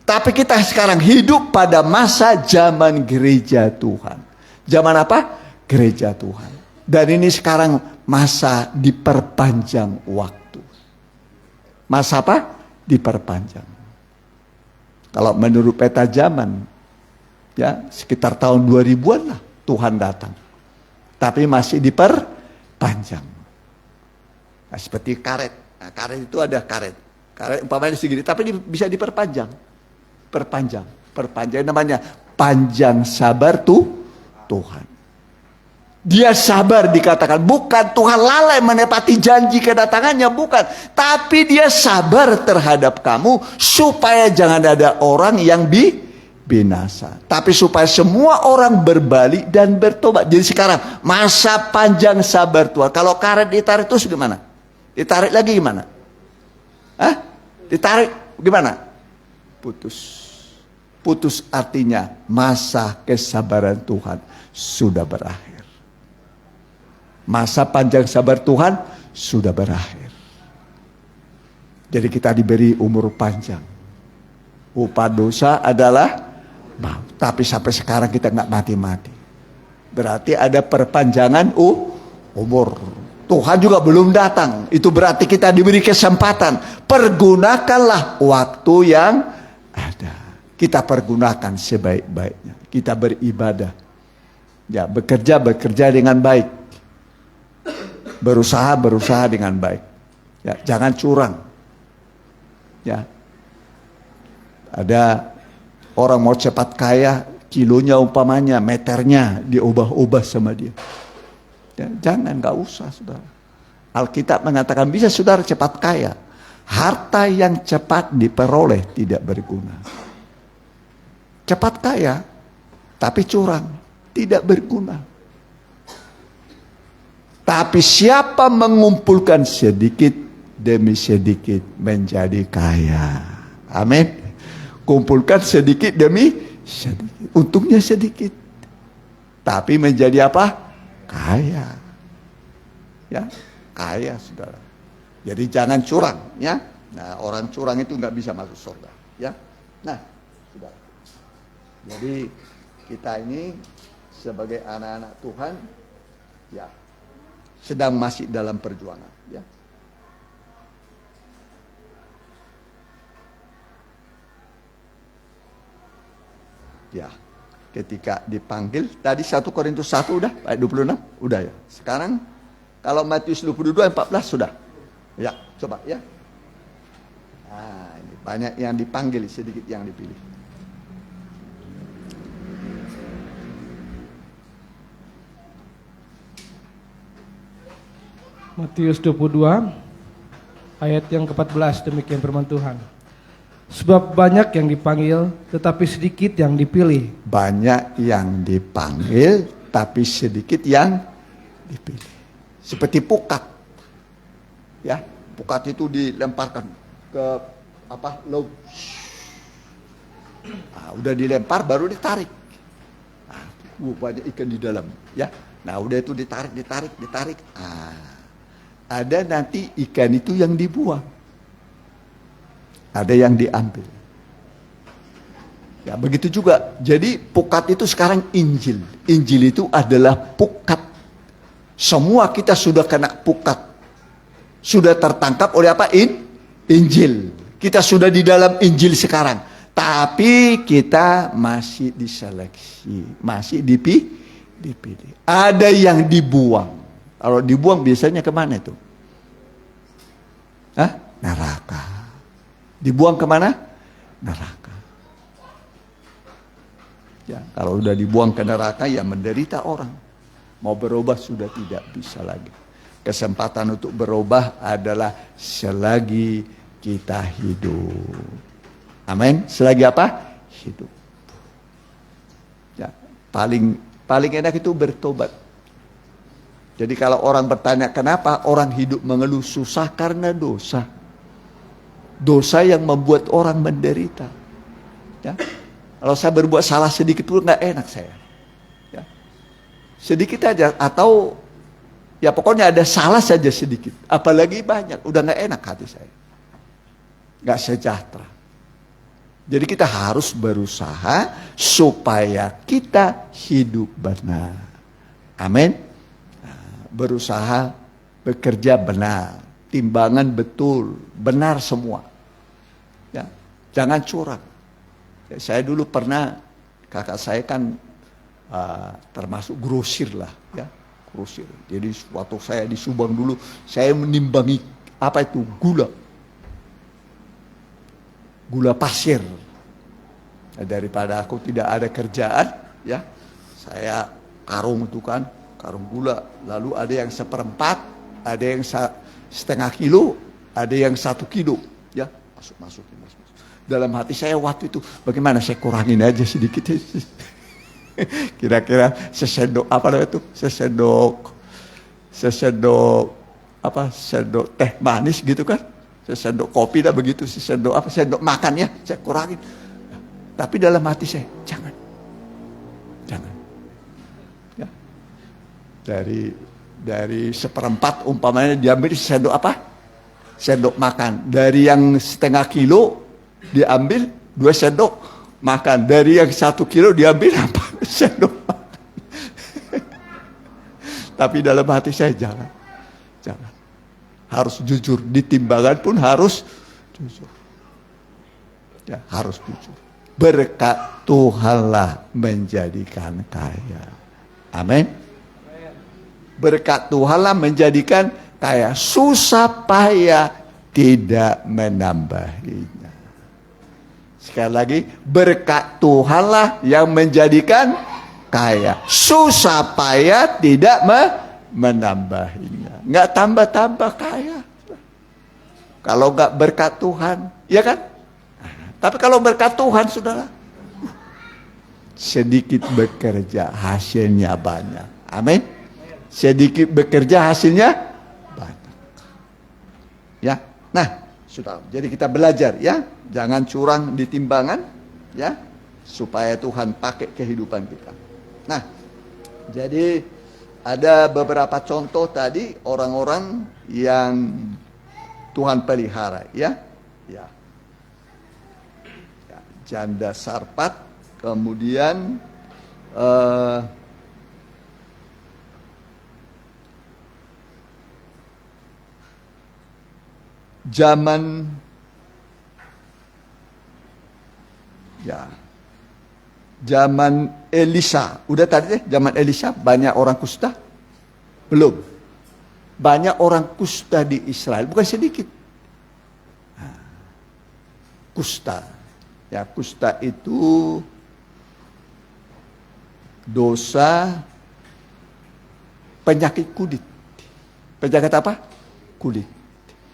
Tapi kita sekarang hidup pada masa zaman gereja Tuhan. Zaman apa? Gereja Tuhan. Dan ini sekarang masa diperpanjang waktu. Masa apa? Diperpanjang. Kalau menurut peta zaman, ya sekitar tahun 2000-an lah Tuhan datang. Tapi masih diperpanjang. Nah, seperti karet. Nah, karet itu ada karet. Karet umpamanya segini, tapi bisa diperpanjang. Perpanjang namanya panjang sabar Tuhan. Dia sabar dikatakan, bukan Tuhan lalai menepati janji kedatangannya, bukan. Tapi dia sabar terhadap kamu supaya jangan ada orang yang binasa. Tapi supaya semua orang berbalik dan bertobat. Jadi sekarang masa panjang sabar Tuhan. Kalau karet ditarik terus gimana? Ditarik lagi gimana? Hah? Ditarik gimana? Putus artinya masa kesabaran Tuhan sudah berakhir. Masa panjang sabar Tuhan sudah berakhir. Jadi kita diberi umur panjang. Upah dosa adalah maut. Tapi sampai sekarang kita nggak mati-mati. Berarti ada perpanjangan umur. Tuhan juga belum datang. Itu berarti kita diberi kesempatan. Pergunakanlah waktu yang ada. Kita pergunakan sebaik-baiknya. Kita beribadah. Ya, bekerja dengan baik. Berusaha dengan baik. Ya, jangan curang. Ya. Ada orang mau cepat kaya, kilonya umpamanya, meternya diubah-ubah sama dia. Ya, jangan, nggak usah, saudara. Alkitab mengatakan bisa saudara cepat kaya. Harta yang cepat diperoleh tidak berguna. Cepat kaya, tapi curang, tidak berguna. Tapi siapa mengumpulkan sedikit demi sedikit menjadi kaya. Amin. Kumpulkan sedikit demi sedikit. Untungnya sedikit. Tapi menjadi apa? Kaya. Ya, kaya saudara. Jadi jangan curang, ya. Nah, orang curang itu nggak bisa masuk surga, ya. Nah, saudara. Jadi kita ini sebagai anak-anak Tuhan Ya, sedang masih dalam perjuangan. Ya. Ya, ketika dipanggil tadi 1 Korintus 1 udah ayat 26 udah ya. Sekarang kalau Matius 22 ayat 14 sudah. Ya, coba ya. Nah, ini banyak yang dipanggil, sedikit yang dipilih. Matius 22 ayat yang ke-14, demikian firman Tuhan. Sebab banyak yang dipanggil, tetapi sedikit yang dipilih. Banyak yang dipanggil, tapi sedikit yang dipilih. Seperti pukat. Ya, pukat itu dilemparkan ke laut. Nah, udah dilempar baru ditarik. Nah, banyak ikan di dalam, ya. Nah, udah itu ditarik. Ada nanti ikan itu yang dibuang. Ada yang diambil. Ya, begitu juga. Jadi pukat itu sekarang Injil. Injil itu adalah pukat. Semua kita sudah kena pukat. Sudah tertangkap oleh apa? Injil. Kita sudah di dalam Injil sekarang. Tapi kita masih diseleksi. Masih dipilih. Ada yang dibuang. Kalau dibuang biasanya kemana itu? Hah? Neraka. Dibuang kemana? Neraka. Ya, kalau udah dibuang ke neraka ya menderita orang. Mau berubah sudah tidak bisa lagi. Kesempatan untuk berubah adalah selagi kita hidup. Amin. Selagi apa? Hidup. Ya, paling enak itu bertobat. Jadi kalau orang bertanya kenapa orang hidup mengeluh, susah karena dosa. Dosa yang membuat orang menderita. Ya. Kalau saya berbuat salah sedikit pun nggak enak saya. Ya. Sedikit aja atau ya pokoknya ada salah saja sedikit. Apalagi banyak, udah nggak enak hati saya. Nggak sejahtera. Jadi kita harus berusaha supaya kita hidup benar. Amin. Berusaha bekerja benar, timbangan betul, benar semua. Ya, jangan curang. Ya, saya dulu pernah, kakak saya kan termasuk grosir lah, ya, grosir. Jadi waktu saya di Subang dulu, saya menimbangi apa itu gula pasir. Nah, daripada aku tidak ada kerjaan, ya, saya karung itu kan. Karung gula, lalu ada yang 1/4, ada yang 1/2 kilo, ada yang 1 kilo, ya masukin. Dalam hati saya waktu itu, bagaimana saya kurangin aja sedikit, kira-kira sesendok sendok teh manis gitu kan, sesendok kopi dah begitu, sendok makan ya, saya kurangin. Tapi dalam hati saya, jangan. Dari 1/4 umpamanya diambil sendok sendok makan. Dari yang 1/2 kilo diambil 2 sendok makan. Dari yang 1 kilo diambil sendok makan. Tapi dalam hati saya jangan. Harus jujur, di timbangan pun harus jujur. Ya, harus jujur. Berkat Tuhanlah menjadikan kaya. Amin. Berkat Tuhanlah menjadikan kaya. Susah payah tidak menambahinya. Sekali lagi, berkat Tuhanlah yang menjadikan kaya. Susah payah tidak menambahinya. Nggak tambah-tambah kaya. Kalau nggak berkat Tuhan, ya kan? Tapi kalau berkat Tuhan, saudara, sedikit bekerja hasilnya banyak. Amin. Sedikit bekerja hasilnya banyak. Ya. Nah, sudah. Jadi kita belajar ya, jangan curang di timbangan ya, supaya Tuhan pakai kehidupan kita. Nah, jadi ada beberapa contoh tadi orang-orang yang Tuhan pelihara ya. Ya. Janda Sarpat, kemudian zaman zaman Elisa. Udah tadi zaman Elisa banyak orang kusta? Belum. Banyak orang kusta di Israel, bukan sedikit. Kusta. Ya, kusta itu dosa penyakit kulit. Penyakit apa? Kulit.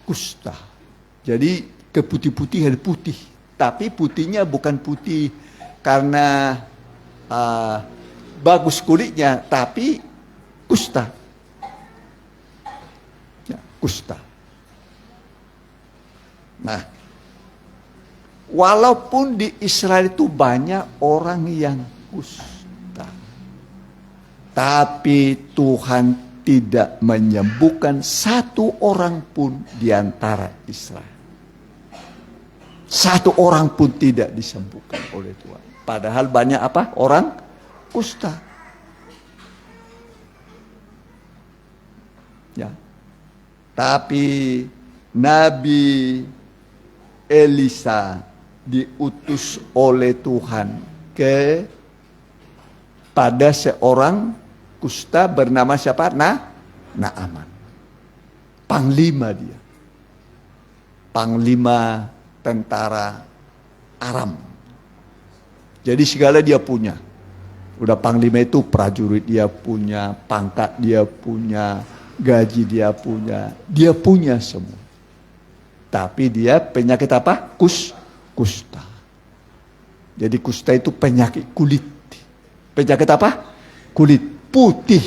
Kusta. Jadi keputih-putihan putih. Tapi putihnya bukan putih karena bagus kulitnya, tapi kusta. Ya, kusta. Nah, walaupun di Israel itu banyak orang yang kusta, tapi Tuhan tidak menyembuhkan satu orang pun di antara Israel. Satu orang pun tidak disembuhkan oleh Tuhan. Padahal banyak apa? Orang kusta. Ya. Tapi Nabi Elisa diutus oleh Tuhan pada seorang kusta bernama siapa? Naaman. Panglima dia. Panglima tentara Aram. Jadi segala dia punya. Udah panglima itu prajurit dia punya, pangkat dia punya, gaji dia punya semua. Tapi dia penyakit apa? Kusta. Jadi kusta itu penyakit kulit. Penyakit apa? Kulit putih.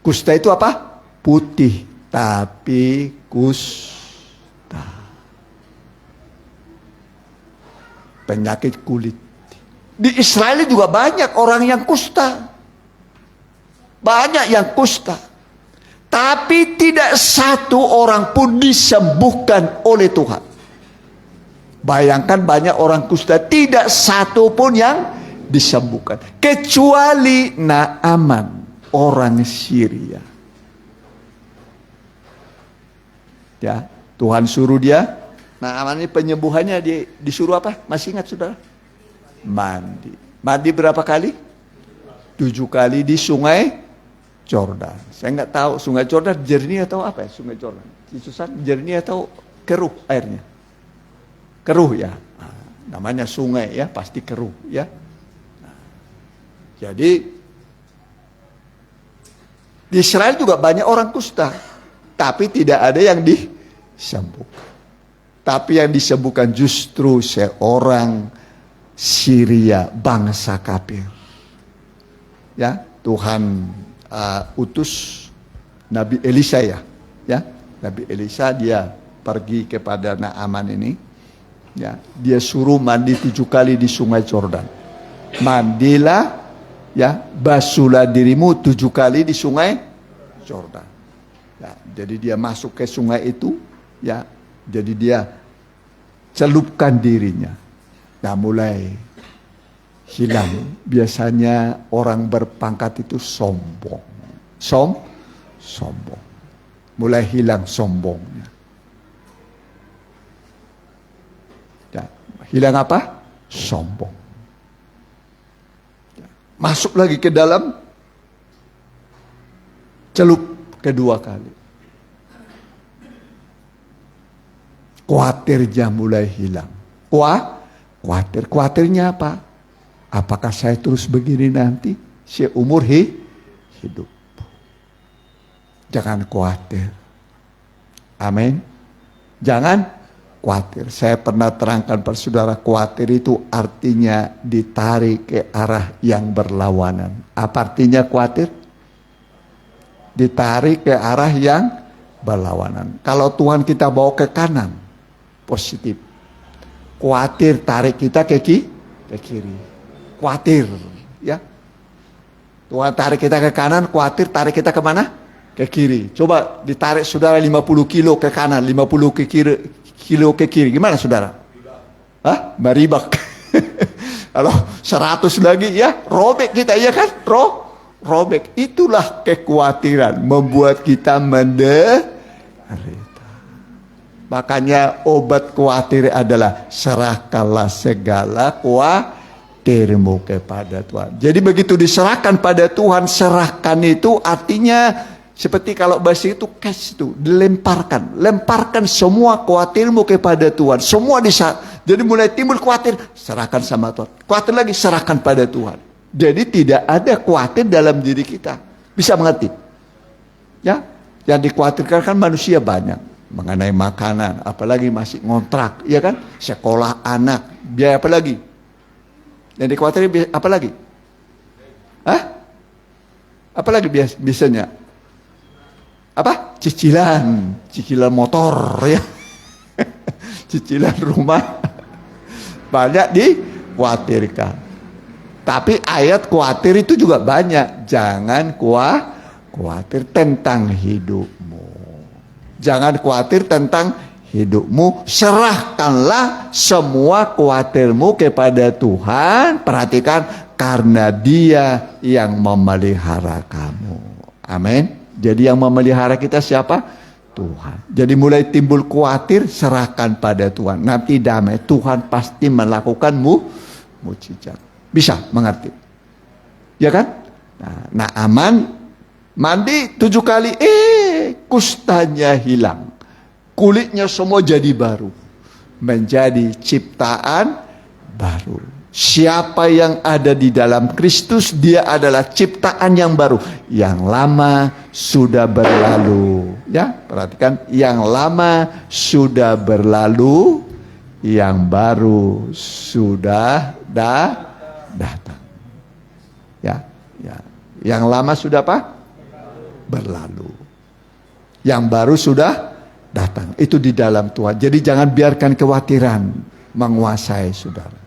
Kusta itu apa? Putih, tapi kusta. Penyakit kulit. Di Israel juga banyak orang yang kusta. Banyak yang kusta. Tapi tidak satu orang pun disembuhkan oleh Tuhan. Bayangkan banyak orang kusta, tidak satu pun yang disembuhkan. Kecuali Naaman, orang Syria. Ya, Tuhan suruh dia. Naaman ini penyembuhannya disuruh apa? Masih ingat saudara? Mandi. Mandi berapa kali? 7 kali di sungai Jordan. Saya nggak tahu sungai Jordan jernih atau apa ya sungai Jordan. Susan jernih atau keruh airnya? Keruh ya. Namanya sungai ya, pasti keruh ya. Jadi di Israel juga banyak orang kusta, tapi tidak ada yang disembuhkan. Tapi yang disembuhkan justru seorang Syria, bangsa kafir. Ya, Tuhan utus Nabi Elisa ya. Nabi Elisa dia pergi kepada Naaman ini. Ya, dia suruh mandi 7 kali di sungai Jordan. Mandilah, ya, basuhlah dirimu 7 kali di sungai Jordan. Ya, jadi dia masuk ke sungai itu, ya. Jadi dia celupkan dirinya. Nah, mulai hilang. Biasanya orang berpangkat itu sombong. Sombong. Mulai hilang sombongnya. Ya, hilang apa? Sombong. Ya, masuk lagi ke dalam, celup kedua kali. Khawatirnya mulai hilang. Khawatir. Khawatirnya apa? Apakah saya terus begini nanti seumur hidup? Jangan khawatir. Amin. Jangan khawatir. Saya pernah terangkan pada saudara, khawatir itu artinya ditarik ke arah yang berlawanan. Apa artinya khawatir? Ditarik ke arah yang berlawanan. Kalau Tuhan kita bawa ke kanan, positif. Khawatir tarik kita ke kiri. Khawatir, ya. Tuhan tarik kita ke kanan, khawatir tarik kita kemana? Ke kiri. Coba ditarik saudara 50 kilo ke kanan, 50 kilo ke kiri. Gimana saudara? Hah? Maribak. Kalau 100 lagi ya, robek kita ya kan? Robek. Itulah kekhawatiran membuat kita menderita. Makanya obat khawatir adalah serahkanlah segala khawatirmu kepada Tuhan. Jadi begitu diserahkan pada Tuhan, serahkan itu artinya seperti kalau bahasa itu cash itu dilemparkan. Lemparkan semua khawatirmu kepada Tuhan. Semua jadi mulai timbul khawatir, serahkan sama Tuhan. Khawatir lagi, serahkan pada Tuhan. Jadi tidak ada khawatir dalam diri kita. Bisa mengerti? Ya, yang dikhawatirkan kan manusia banyak. Mengenai makanan, apalagi masih ngontrak, ya kan? Sekolah anak, biaya apa lagi? Yang dikhawatirkan apa lagi? Hah? Apa lagi biasanya? Apa? Cicilan motor, ya. Cicilan rumah. Banyak dikhawatirkan. Tapi ayat khawatir itu juga banyak. Jangan khawatir tentang hidupmu. Jangan khawatir tentang hidupmu. Serahkanlah semua khawatirmu kepada Tuhan. Perhatikan, karena Dia yang memelihara kamu. Amin. Jadi yang memelihara kita siapa? Tuhan. Jadi mulai timbul khawatir, serahkan pada Tuhan. Nanti damai. Tuhan pasti melakukan mujizat. Bisa mengerti? Ya kan? Nah aman. Mandi 7 kali, kustanya hilang. Kulitnya semua jadi baru. Menjadi ciptaan baru. Siapa yang ada di dalam Kristus, dia adalah ciptaan yang baru. Yang lama sudah berlalu. Ya, perhatikan, yang lama sudah berlalu, yang baru sudah datang. Ya. Yang lama sudah apa? Berlalu. Yang baru sudah datang. Itu di dalam Tuhan. Jadi jangan biarkan kekhawatiran menguasai saudara.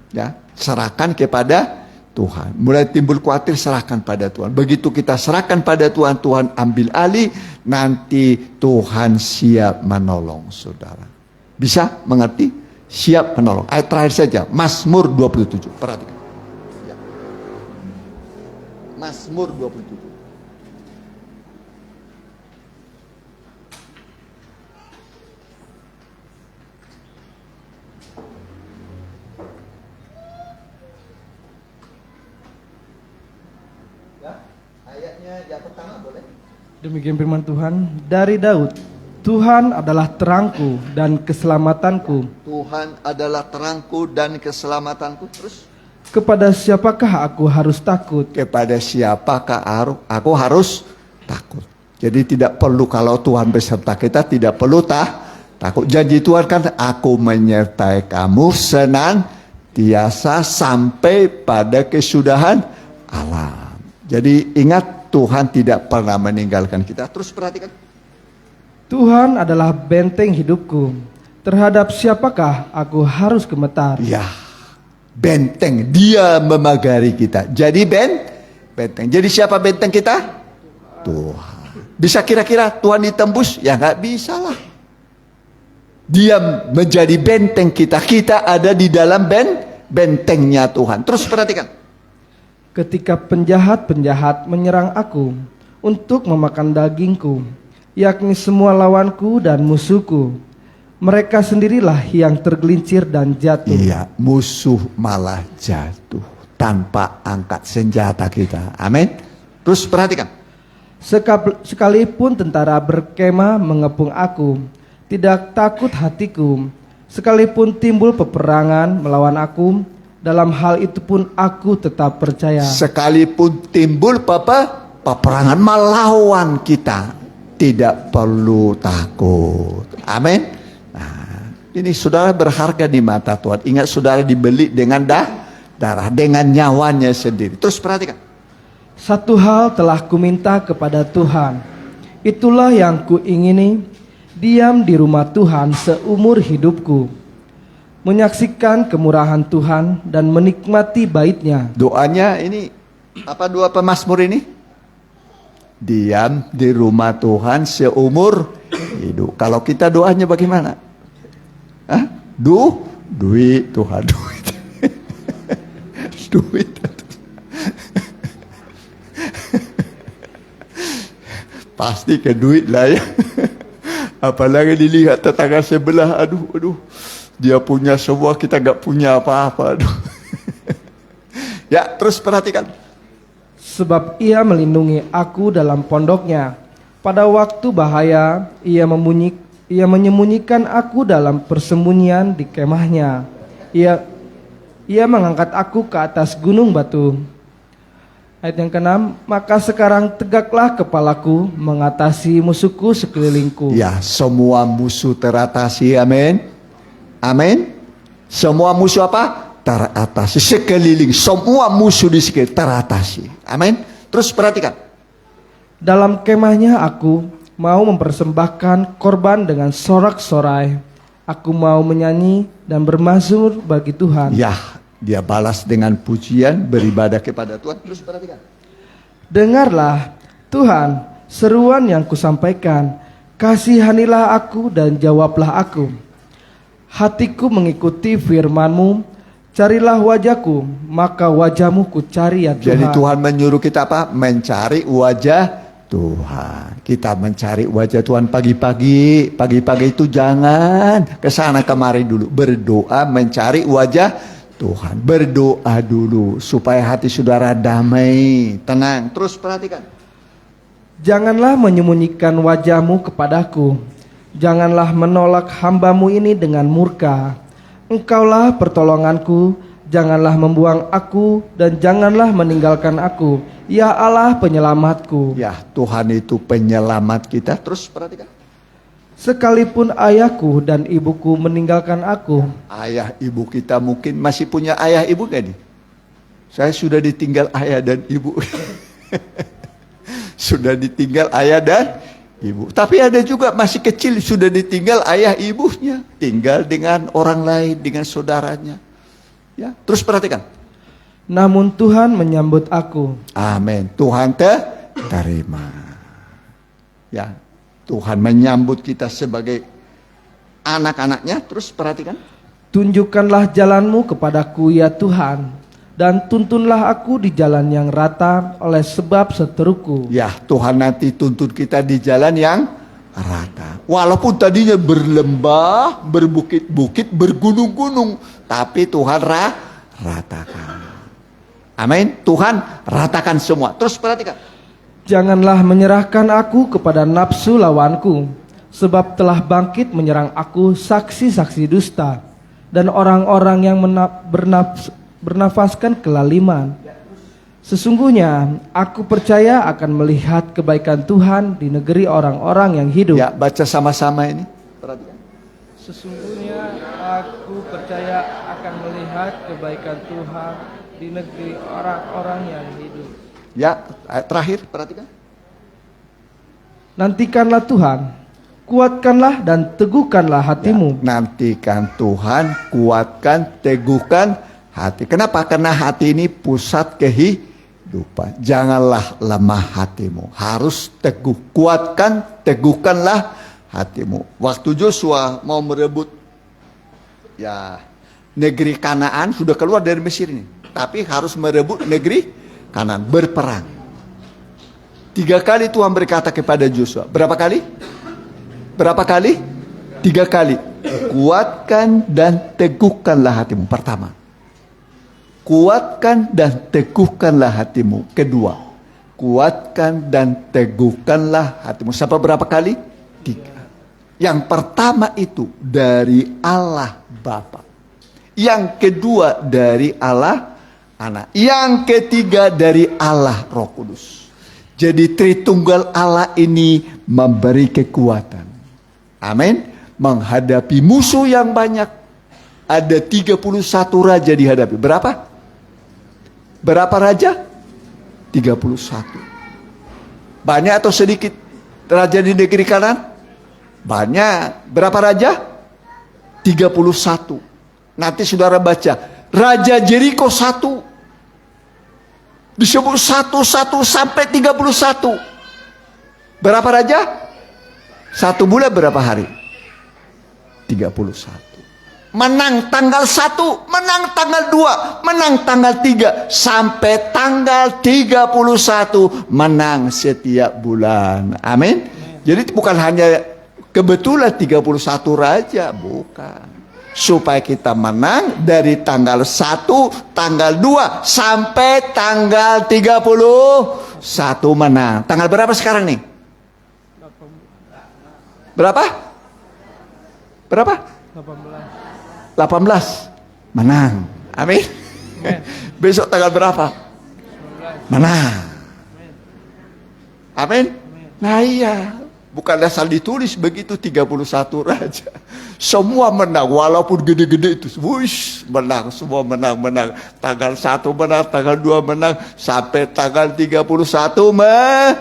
Ya, serahkan kepada Tuhan. Mulai timbul khawatir, serahkan pada Tuhan. Begitu kita serahkan pada Tuhan, Tuhan ambil alih, nanti Tuhan siap menolong saudara. Bisa mengerti? Siap menolong. Ayat terakhir saja, Mazmur 27. Perhatikan. Ya. Mazmur 27. Yang pertama boleh. Demikian firman Tuhan dari Daud. Tuhan adalah terangku dan keselamatanku. Tuhan adalah terangku dan keselamatanku. Terus, kepada siapakah aku harus takut? Kepada siapakah aku harus takut? Jadi tidak perlu, kalau Tuhan beserta kita tidak perlu takut. Janji Tuhan kan, aku menyertai kamu senantiasa sampai pada kesudahan alam. Jadi ingat, Tuhan tidak pernah meninggalkan kita. Terus perhatikan. Tuhan adalah benteng hidupku. Terhadap siapakah aku harus gemetar? Ya, benteng. Dia memagari kita. Jadi benteng. Jadi siapa benteng kita? Tuhan. Bisa kira-kira Tuhan ditembus? Ya nggak bisa lah. Dia menjadi benteng kita. Kita ada di dalam bentengnya Tuhan. Terus perhatikan. Ketika penjahat-penjahat menyerang aku untuk memakan dagingku, yakni semua lawanku dan musuhku, mereka sendirilah yang tergelincir dan jatuh. Iya, musuh malah jatuh tanpa angkat senjata kita. Amin. Terus perhatikan. Sekalipun tentara berkemah mengepung aku, tidak takut hatiku. Sekalipun timbul peperangan melawan aku, dalam hal itu pun aku tetap percaya. Sekalipun timbul peperangan melawan kita, tidak perlu takut. Amin. Nah, ini saudara berharga di mata Tuhan. Ingat, saudara dibeli dengan darah, dengan nyawanya sendiri. Terus perhatikan. Satu hal telah kuminta kepada Tuhan, itulah yang kuingini, diam di rumah Tuhan seumur hidupku, menyaksikan kemurahan Tuhan dan menikmati bait-Nya. Doanya ini apa, doa pemazmur ini? Diam di rumah Tuhan seumur hidup. Kalau kita doanya bagaimana? Hah? Duit Tuhan, duit. Duit. Pasti ke duit lah ya. Apalagi dilihat tetangga sebelah, aduh, dia punya semua, kita gak punya apa-apa, aduh. Ya, terus perhatikan. Sebab ia melindungi aku dalam pondoknya. Pada waktu bahaya, ia menyembunyikan aku dalam persembunyian di kemahnya. Ia mengangkat aku ke atas gunung batu. Ayat yang ke-6, maka sekarang tegaklah kepalaku mengatasi musuhku sekelilingku. Ya, semua musuh teratasi, amin. Amin. Semua musuh apa? Teratasi, sekeliling. Semua musuh di sekeliling teratasi. Amin. Terus perhatikan. Dalam kemahnya aku mau mempersembahkan korban dengan sorak-sorai. Aku mau menyanyi dan bermazmur bagi Tuhan. Ya, dia balas dengan pujian, beribadah kepada Tuhan. Terus perhatikan. Dengarlah Tuhan seruan yang kusampaikan. Kasihanilah aku dan jawablah aku. Hatiku mengikuti firman-Mu. Carilah wajahku, maka wajahmu ku cari ya Tuhan. Jadi Tuhan menyuruh kita apa? Mencari wajah Tuhan. Kita mencari wajah Tuhan pagi-pagi. Pagi-pagi itu jangan kesana kemari dulu. Berdoa mencari wajah Tuhan. Berdoa dulu supaya hati saudara damai, tenang. Terus perhatikan. Janganlah menyembunyikan wajahmu kepadaku. Janganlah menolak hamba-Mu ini dengan murka. Engkaulah pertolonganku, janganlah membuang aku dan janganlah meninggalkan aku. Ya Allah penyelamatku. Ya, Tuhan itu penyelamat kita. Terus perhatikan. Sekalipun ayahku dan ibuku meninggalkan aku. Ayah ibu kita mungkin masih punya ayah ibu gak nih? Saya sudah ditinggal ayah dan ibu. Sudah ditinggal ayah dan ibu. Tapi ada juga masih kecil sudah ditinggal ayah ibunya, tinggal dengan orang lain, dengan saudaranya. Ya, terus perhatikan. Namun Tuhan menyambut aku. Amin. Tuhan terima. Ya, Tuhan menyambut kita sebagai anak-anaknya. Terus perhatikan. Tunjukkanlah jalanmu kepadaku ya Tuhan. Dan tuntunlah aku di jalan yang rata oleh sebab seteruku. Ya, Tuhan nanti tuntun kita di jalan yang rata. Walaupun tadinya berlembah, berbukit-bukit, bergunung-gunung, tapi Tuhan ratakan. Amin. Tuhan ratakan semua. Terus perhatikan. Janganlah menyerahkan aku kepada nafsu lawanku, sebab telah bangkit menyerang aku saksi-saksi dusta dan orang-orang yang bernafaskan kelaliman. Sesungguhnya aku percaya akan melihat kebaikan Tuhan di negeri orang-orang yang hidup. Ya, baca sama-sama ini. Perhatikan. Sesungguhnya aku percaya akan melihat kebaikan Tuhan di negeri orang-orang yang hidup. Ya, terakhir perhatikan. Nantikanlah Tuhan, kuatkanlah dan teguhkanlah hatimu. Ya, nantikan Tuhan, kuatkan, teguhkan hati. Kenapa? Karena hati ini pusat kehidupan. Janganlah lemah hatimu. Harus teguh. Kuatkan, teguhkanlah hatimu. Waktu Joshua mau merebut negeri Kanaan, sudah keluar dari Mesir ini. Tapi harus merebut negeri Kanaan, berperang. 3 kali Tuhan berkata kepada Joshua. Berapa kali? Berapa kali? 3 kali. Kuatkan dan teguhkanlah hatimu. Pertama. Kuatkan dan teguhkanlah hatimu. Kedua, kuatkan dan teguhkanlah hatimu. Sampai berapa kali? 3. Yang pertama itu dari Allah Bapa. Yang kedua dari Allah Anak. Yang ketiga dari Allah Roh Kudus. Jadi Tritunggal Allah ini memberi kekuatan. Amin. Menghadapi musuh yang banyak. Ada 31 raja dihadapi. Berapa? Berapa raja? 31. Banyak atau sedikit raja di negeri Kanaan? Banyak. Berapa raja? 31. Nanti saudara baca. Raja Jericho 1. Disebut 1 sampai 31. Berapa raja? 1 bulan berapa hari? 31. Menang tanggal 1, menang tanggal 2, menang tanggal 3, sampai tanggal 31 menang setiap bulan. Amin. Jadi bukan hanya kebetulan 31 raja, bukan. Supaya kita menang dari tanggal 1, tanggal 2 sampai tanggal 31 menang. Tanggal berapa sekarang nih? Berapa? Berapa? 18. Menang. Amin. Besok tanggal berapa? Menang. Amin. Nah iya, bukan asal ditulis begitu 31 raja. Semua menang, walaupun gede-gede itu. Wush, menang, semua menang. Tanggal 1 menang, tanggal 2 menang, sampai tanggal 31 menang.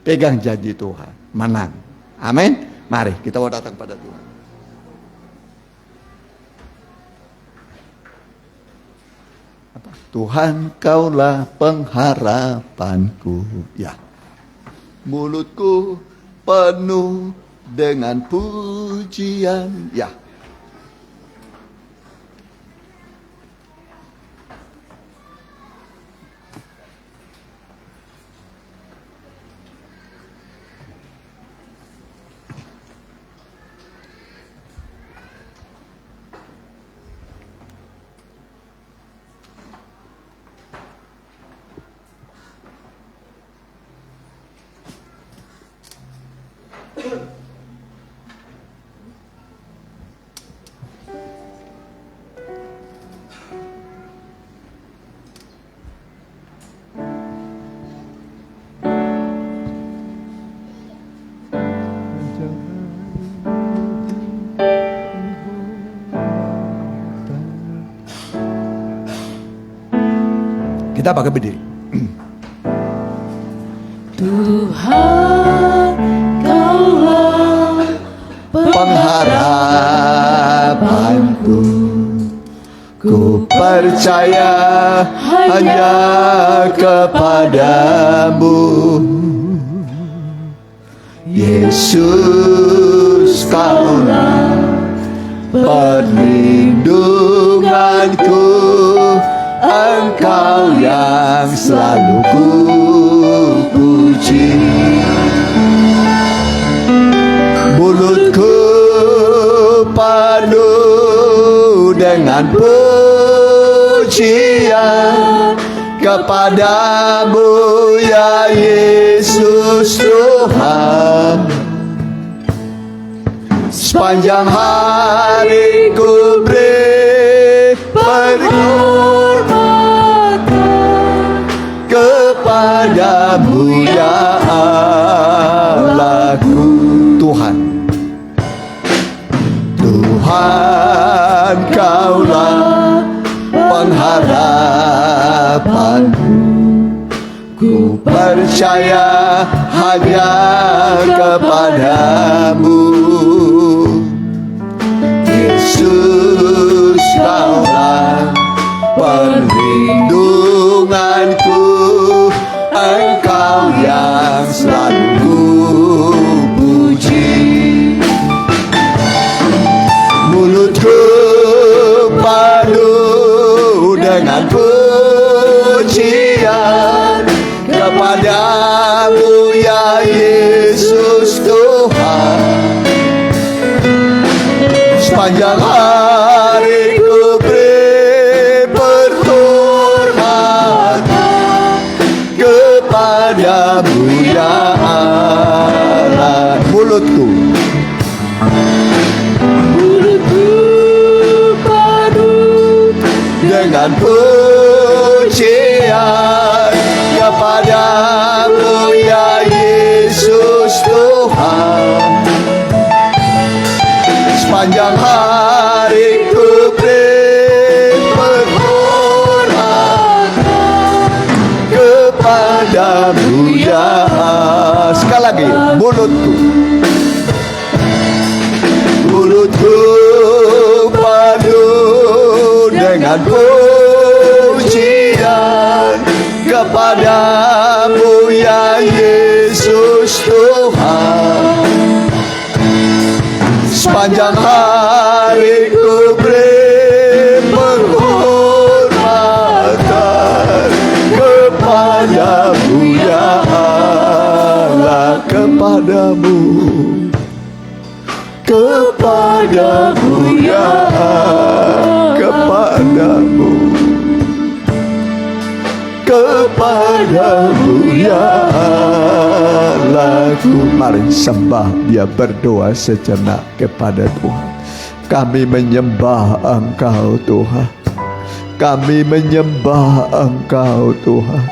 Pegang janji Tuhan, menang. Amin. Mari kita mau datang pada Tuhan. Tuhan, Kaulah pengharapanku. Ya, mulutku penuh dengan pujian. Ya, kita pakai berdiri. Tuhan, Kaulah Pengharapanku, ku percaya hanya kepadamu, Yesus. Kaulah perlindunganku, Engkau yang selalu ku puji. Mulutku penuh dengan pujian kepadamu, ya Yesus Tuhan. Sepanjang hari ku beri penghormatan kepadamu, ya Allahku. Tuhan, Tuhan, Kaulah pengharapanku, ku percaya hanya kepadamu, Yesus. Kaulah perlindunganku, Engkau yang selalu ku puji. Mulutku penuh dengan pujian kepadamu, ya Yesus Tuhan. Sepanjang hari ku beri penghormatan kepadamu, ya Allah. Mulutku penuh dengan pujian kepadamu, ya Yesus Tuhan. Sepanjang hari ku beri penghormatan kepadamu, ya Allah. Sekali lagi, mulutku penuh dengan pujian kepadamu, ya Yesus Tuhan. Sepanjang hari ku beri penghormatan kepadamu, ya Allah. Kepadamu kepadamu ya, kepadamu, kepadamu ya laku. Mari sembah dia, berdoa sejenak kepada Tuhan. Kami menyembah Engkau Tuhan, kami menyembah Engkau Tuhan,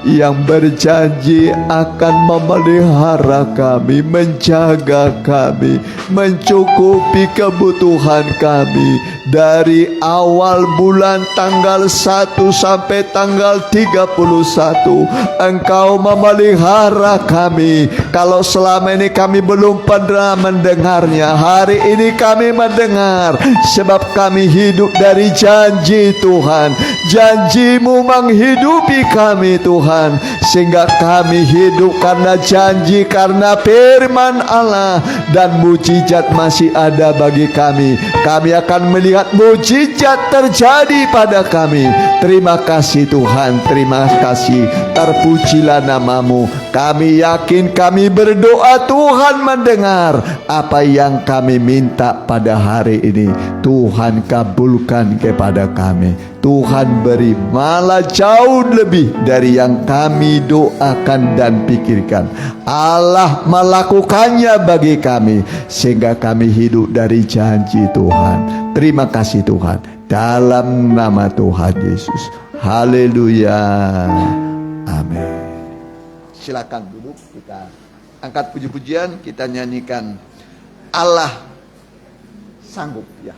yang berjanji akan memelihara kami, menjaga kami, mencukupi kebutuhan kami dari awal bulan tanggal 1 sampai tanggal 31. Engkau memelihara kami. Kalau selama ini kami belum pernah mendengarnya, hari ini kami mendengar, sebab kami hidup dari janji Tuhan. Janji-Mu menghidupi kami Tuhan, sehingga kami hidup karena janji, karena firman Allah, dan mujizat masih ada bagi kami. Kami akan melihat mujizat terjadi pada kami. Terima kasih Tuhan, terima kasih. Terpujilah nama-Mu. Kami yakin kami berdoa, Tuhan mendengar apa yang kami minta pada hari ini. Tuhan kabulkan kepada kami. Tuhan beri malah jauh lebih dari yang kami doakan dan pikirkan. Allah melakukannya bagi kami, sehingga kami hidup dari janji Tuhan. Terima kasih Tuhan, dalam nama Tuhan Yesus. Haleluya. Amin. Silakan duduk, kita angkat puji-pujian, kita nyanyikan Allah sanggup ya.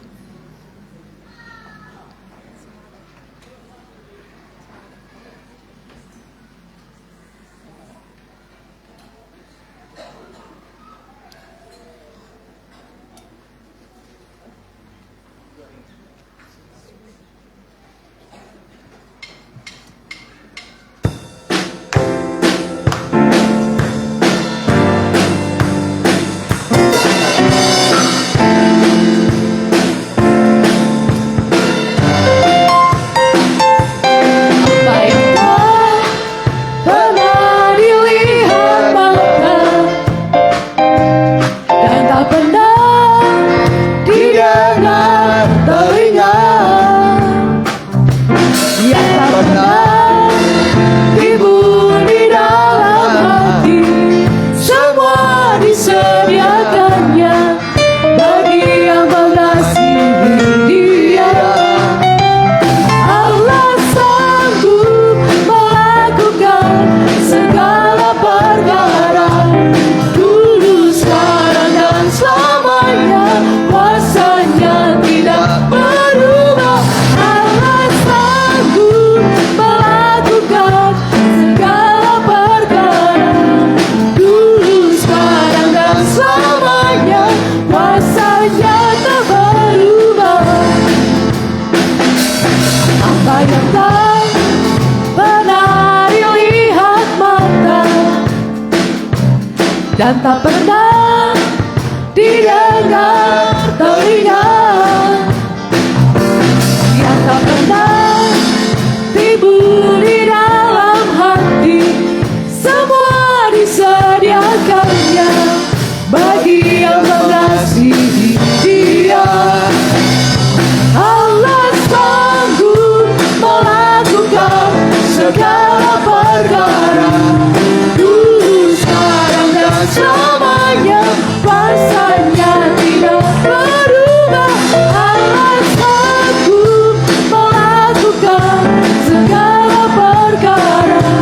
dan tak pernah didengar telinga, yang tak pernah timbul di dalam hati. Semua disediakannya bagi yang mengasihi Dia. Allah sanggup melakukan segala perkara, dulu, sekarang, dan selamanya. Kuasanya tidak berubah. Allah sanggup melakukan segala perkara,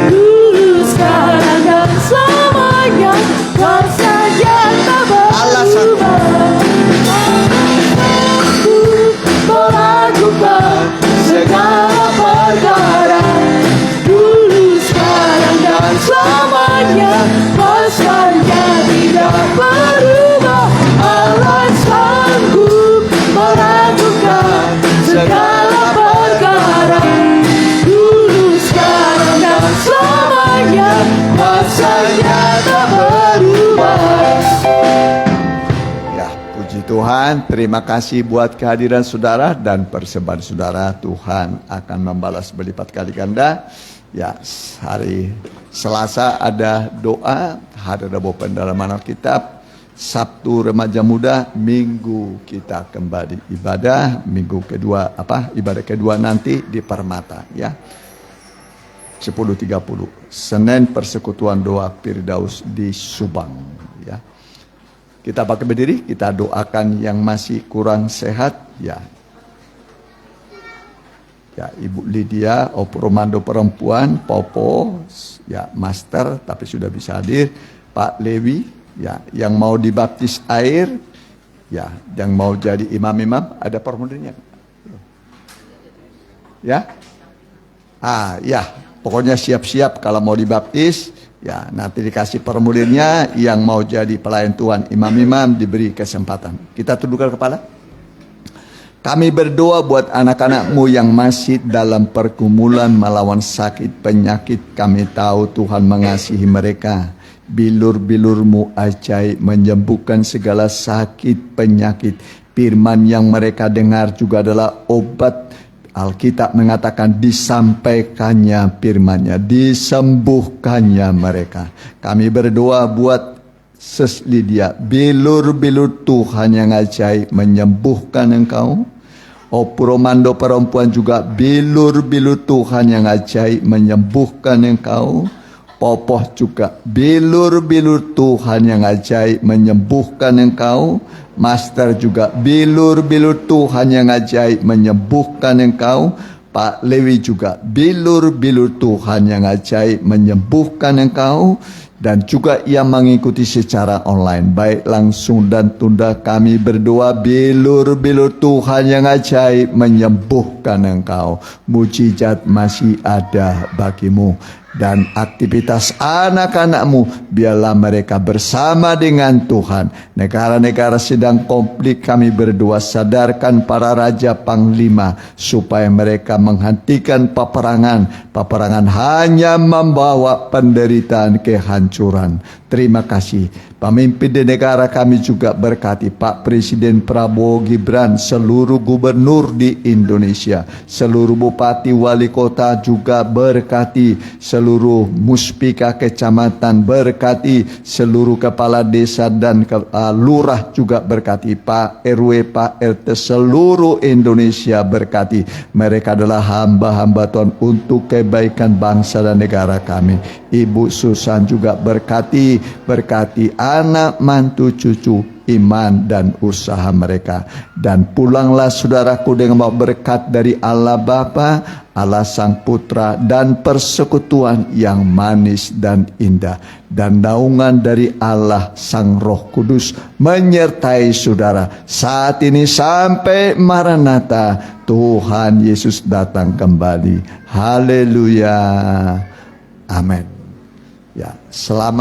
dulu, sekarang, dan selamanya. Kuasanya tak berubah. Melakukan segala perkara, dulu, sekarang, dan selamanya. Kuasanya tidak berubah. Allah sanggup melakukan segala perkara, dulu, sekarang, dan selamanya. Kuasanya tak berubah. Tuhan, terima kasih buat kehadiran saudara dan persembahan saudara. Tuhan akan membalas berlipat kali ganda. Ya, hari Selasa ada doa, hari Rabu pendalaman Alkitab, Sabtu remaja muda, Minggu kita kembali ibadah, Minggu kedua ibadah kedua nanti di Permata ya. 10.30. Senin persekutuan doa Firdaus di Subang ya. Kita pakai berdiri, kita doakan yang masih kurang sehat ya. Ya, Ibu Lydia, Opromando perempuan, Popo, ya Master tapi sudah bisa hadir, Pak Lewi, ya yang mau dibaptis air, ya yang mau jadi imam-imam, ada formulirnya. Ya, ya pokoknya siap-siap kalau mau dibaptis, ya nanti dikasih formulirnya. Yang mau jadi pelayan Tuhan, imam-imam diberi kesempatan. Kita tundukkan kepala. Kami berdoa buat anak-anakmu yang masih dalam pergumulan melawan sakit penyakit. Kami tahu Tuhan mengasihi mereka. Bilur-bilurmu ajaib menyembuhkan segala sakit penyakit. Firman yang mereka dengar juga adalah obat. Alkitab mengatakan disampaikannya firman-Nya, disembuhkannya mereka. Kami berdoa buat Sis Lydia, bilur-bilur Tuhan yang ajaib menyembuhkan engkau. Opromando perempuan juga bilur-bilur Tuhan yang ajaib menyembuhkan engkau. Popoh juga bilur-bilur Tuhan yang ajaib menyembuhkan engkau. Master juga bilur-bilur Tuhan yang ajaib menyembuhkan engkau. Pak Lewi juga bilur-bilur Tuhan yang ajaib menyembuhkan engkau. Dan juga yang mengikuti secara online, baik langsung dan tunda, kami berdoa bilur-bilur Tuhan yang ajaib menyembuhkan engkau. Mujizat masih ada bagimu. Dan aktivitas anak-anakmu biarlah mereka bersama dengan Tuhan. Negara-negara sedang konflik, kami berdoa sadarkan para raja panglima supaya mereka menghentikan peperangan. Peperangan hanya membawa penderitaan, kehancuran. Terima kasih. Pemimpin di negara kami juga berkati Pak Presiden Prabowo Gibran, seluruh gubernur di Indonesia, seluruh bupati wali kota juga berkati, seluruh muspika kecamatan berkati, seluruh kepala desa dan lurah juga berkati, Pak RW, Pak RT, seluruh Indonesia berkati. Mereka adalah hamba-hamba Tuhan untuk kebaikan bangsa dan negara kami. Ibu Susan juga berkati anak, mantu, cucu, iman dan usaha mereka. Dan pulanglah saudaraku dengan bawa berkat dari Allah Bapa, Allah Sang Putra, dan persekutuan yang manis dan indah. Dan naungan dari Allah Sang Roh Kudus menyertai saudara saat ini sampai Maranatha, Tuhan Yesus datang kembali. Haleluya. Amin. Ya, selamat.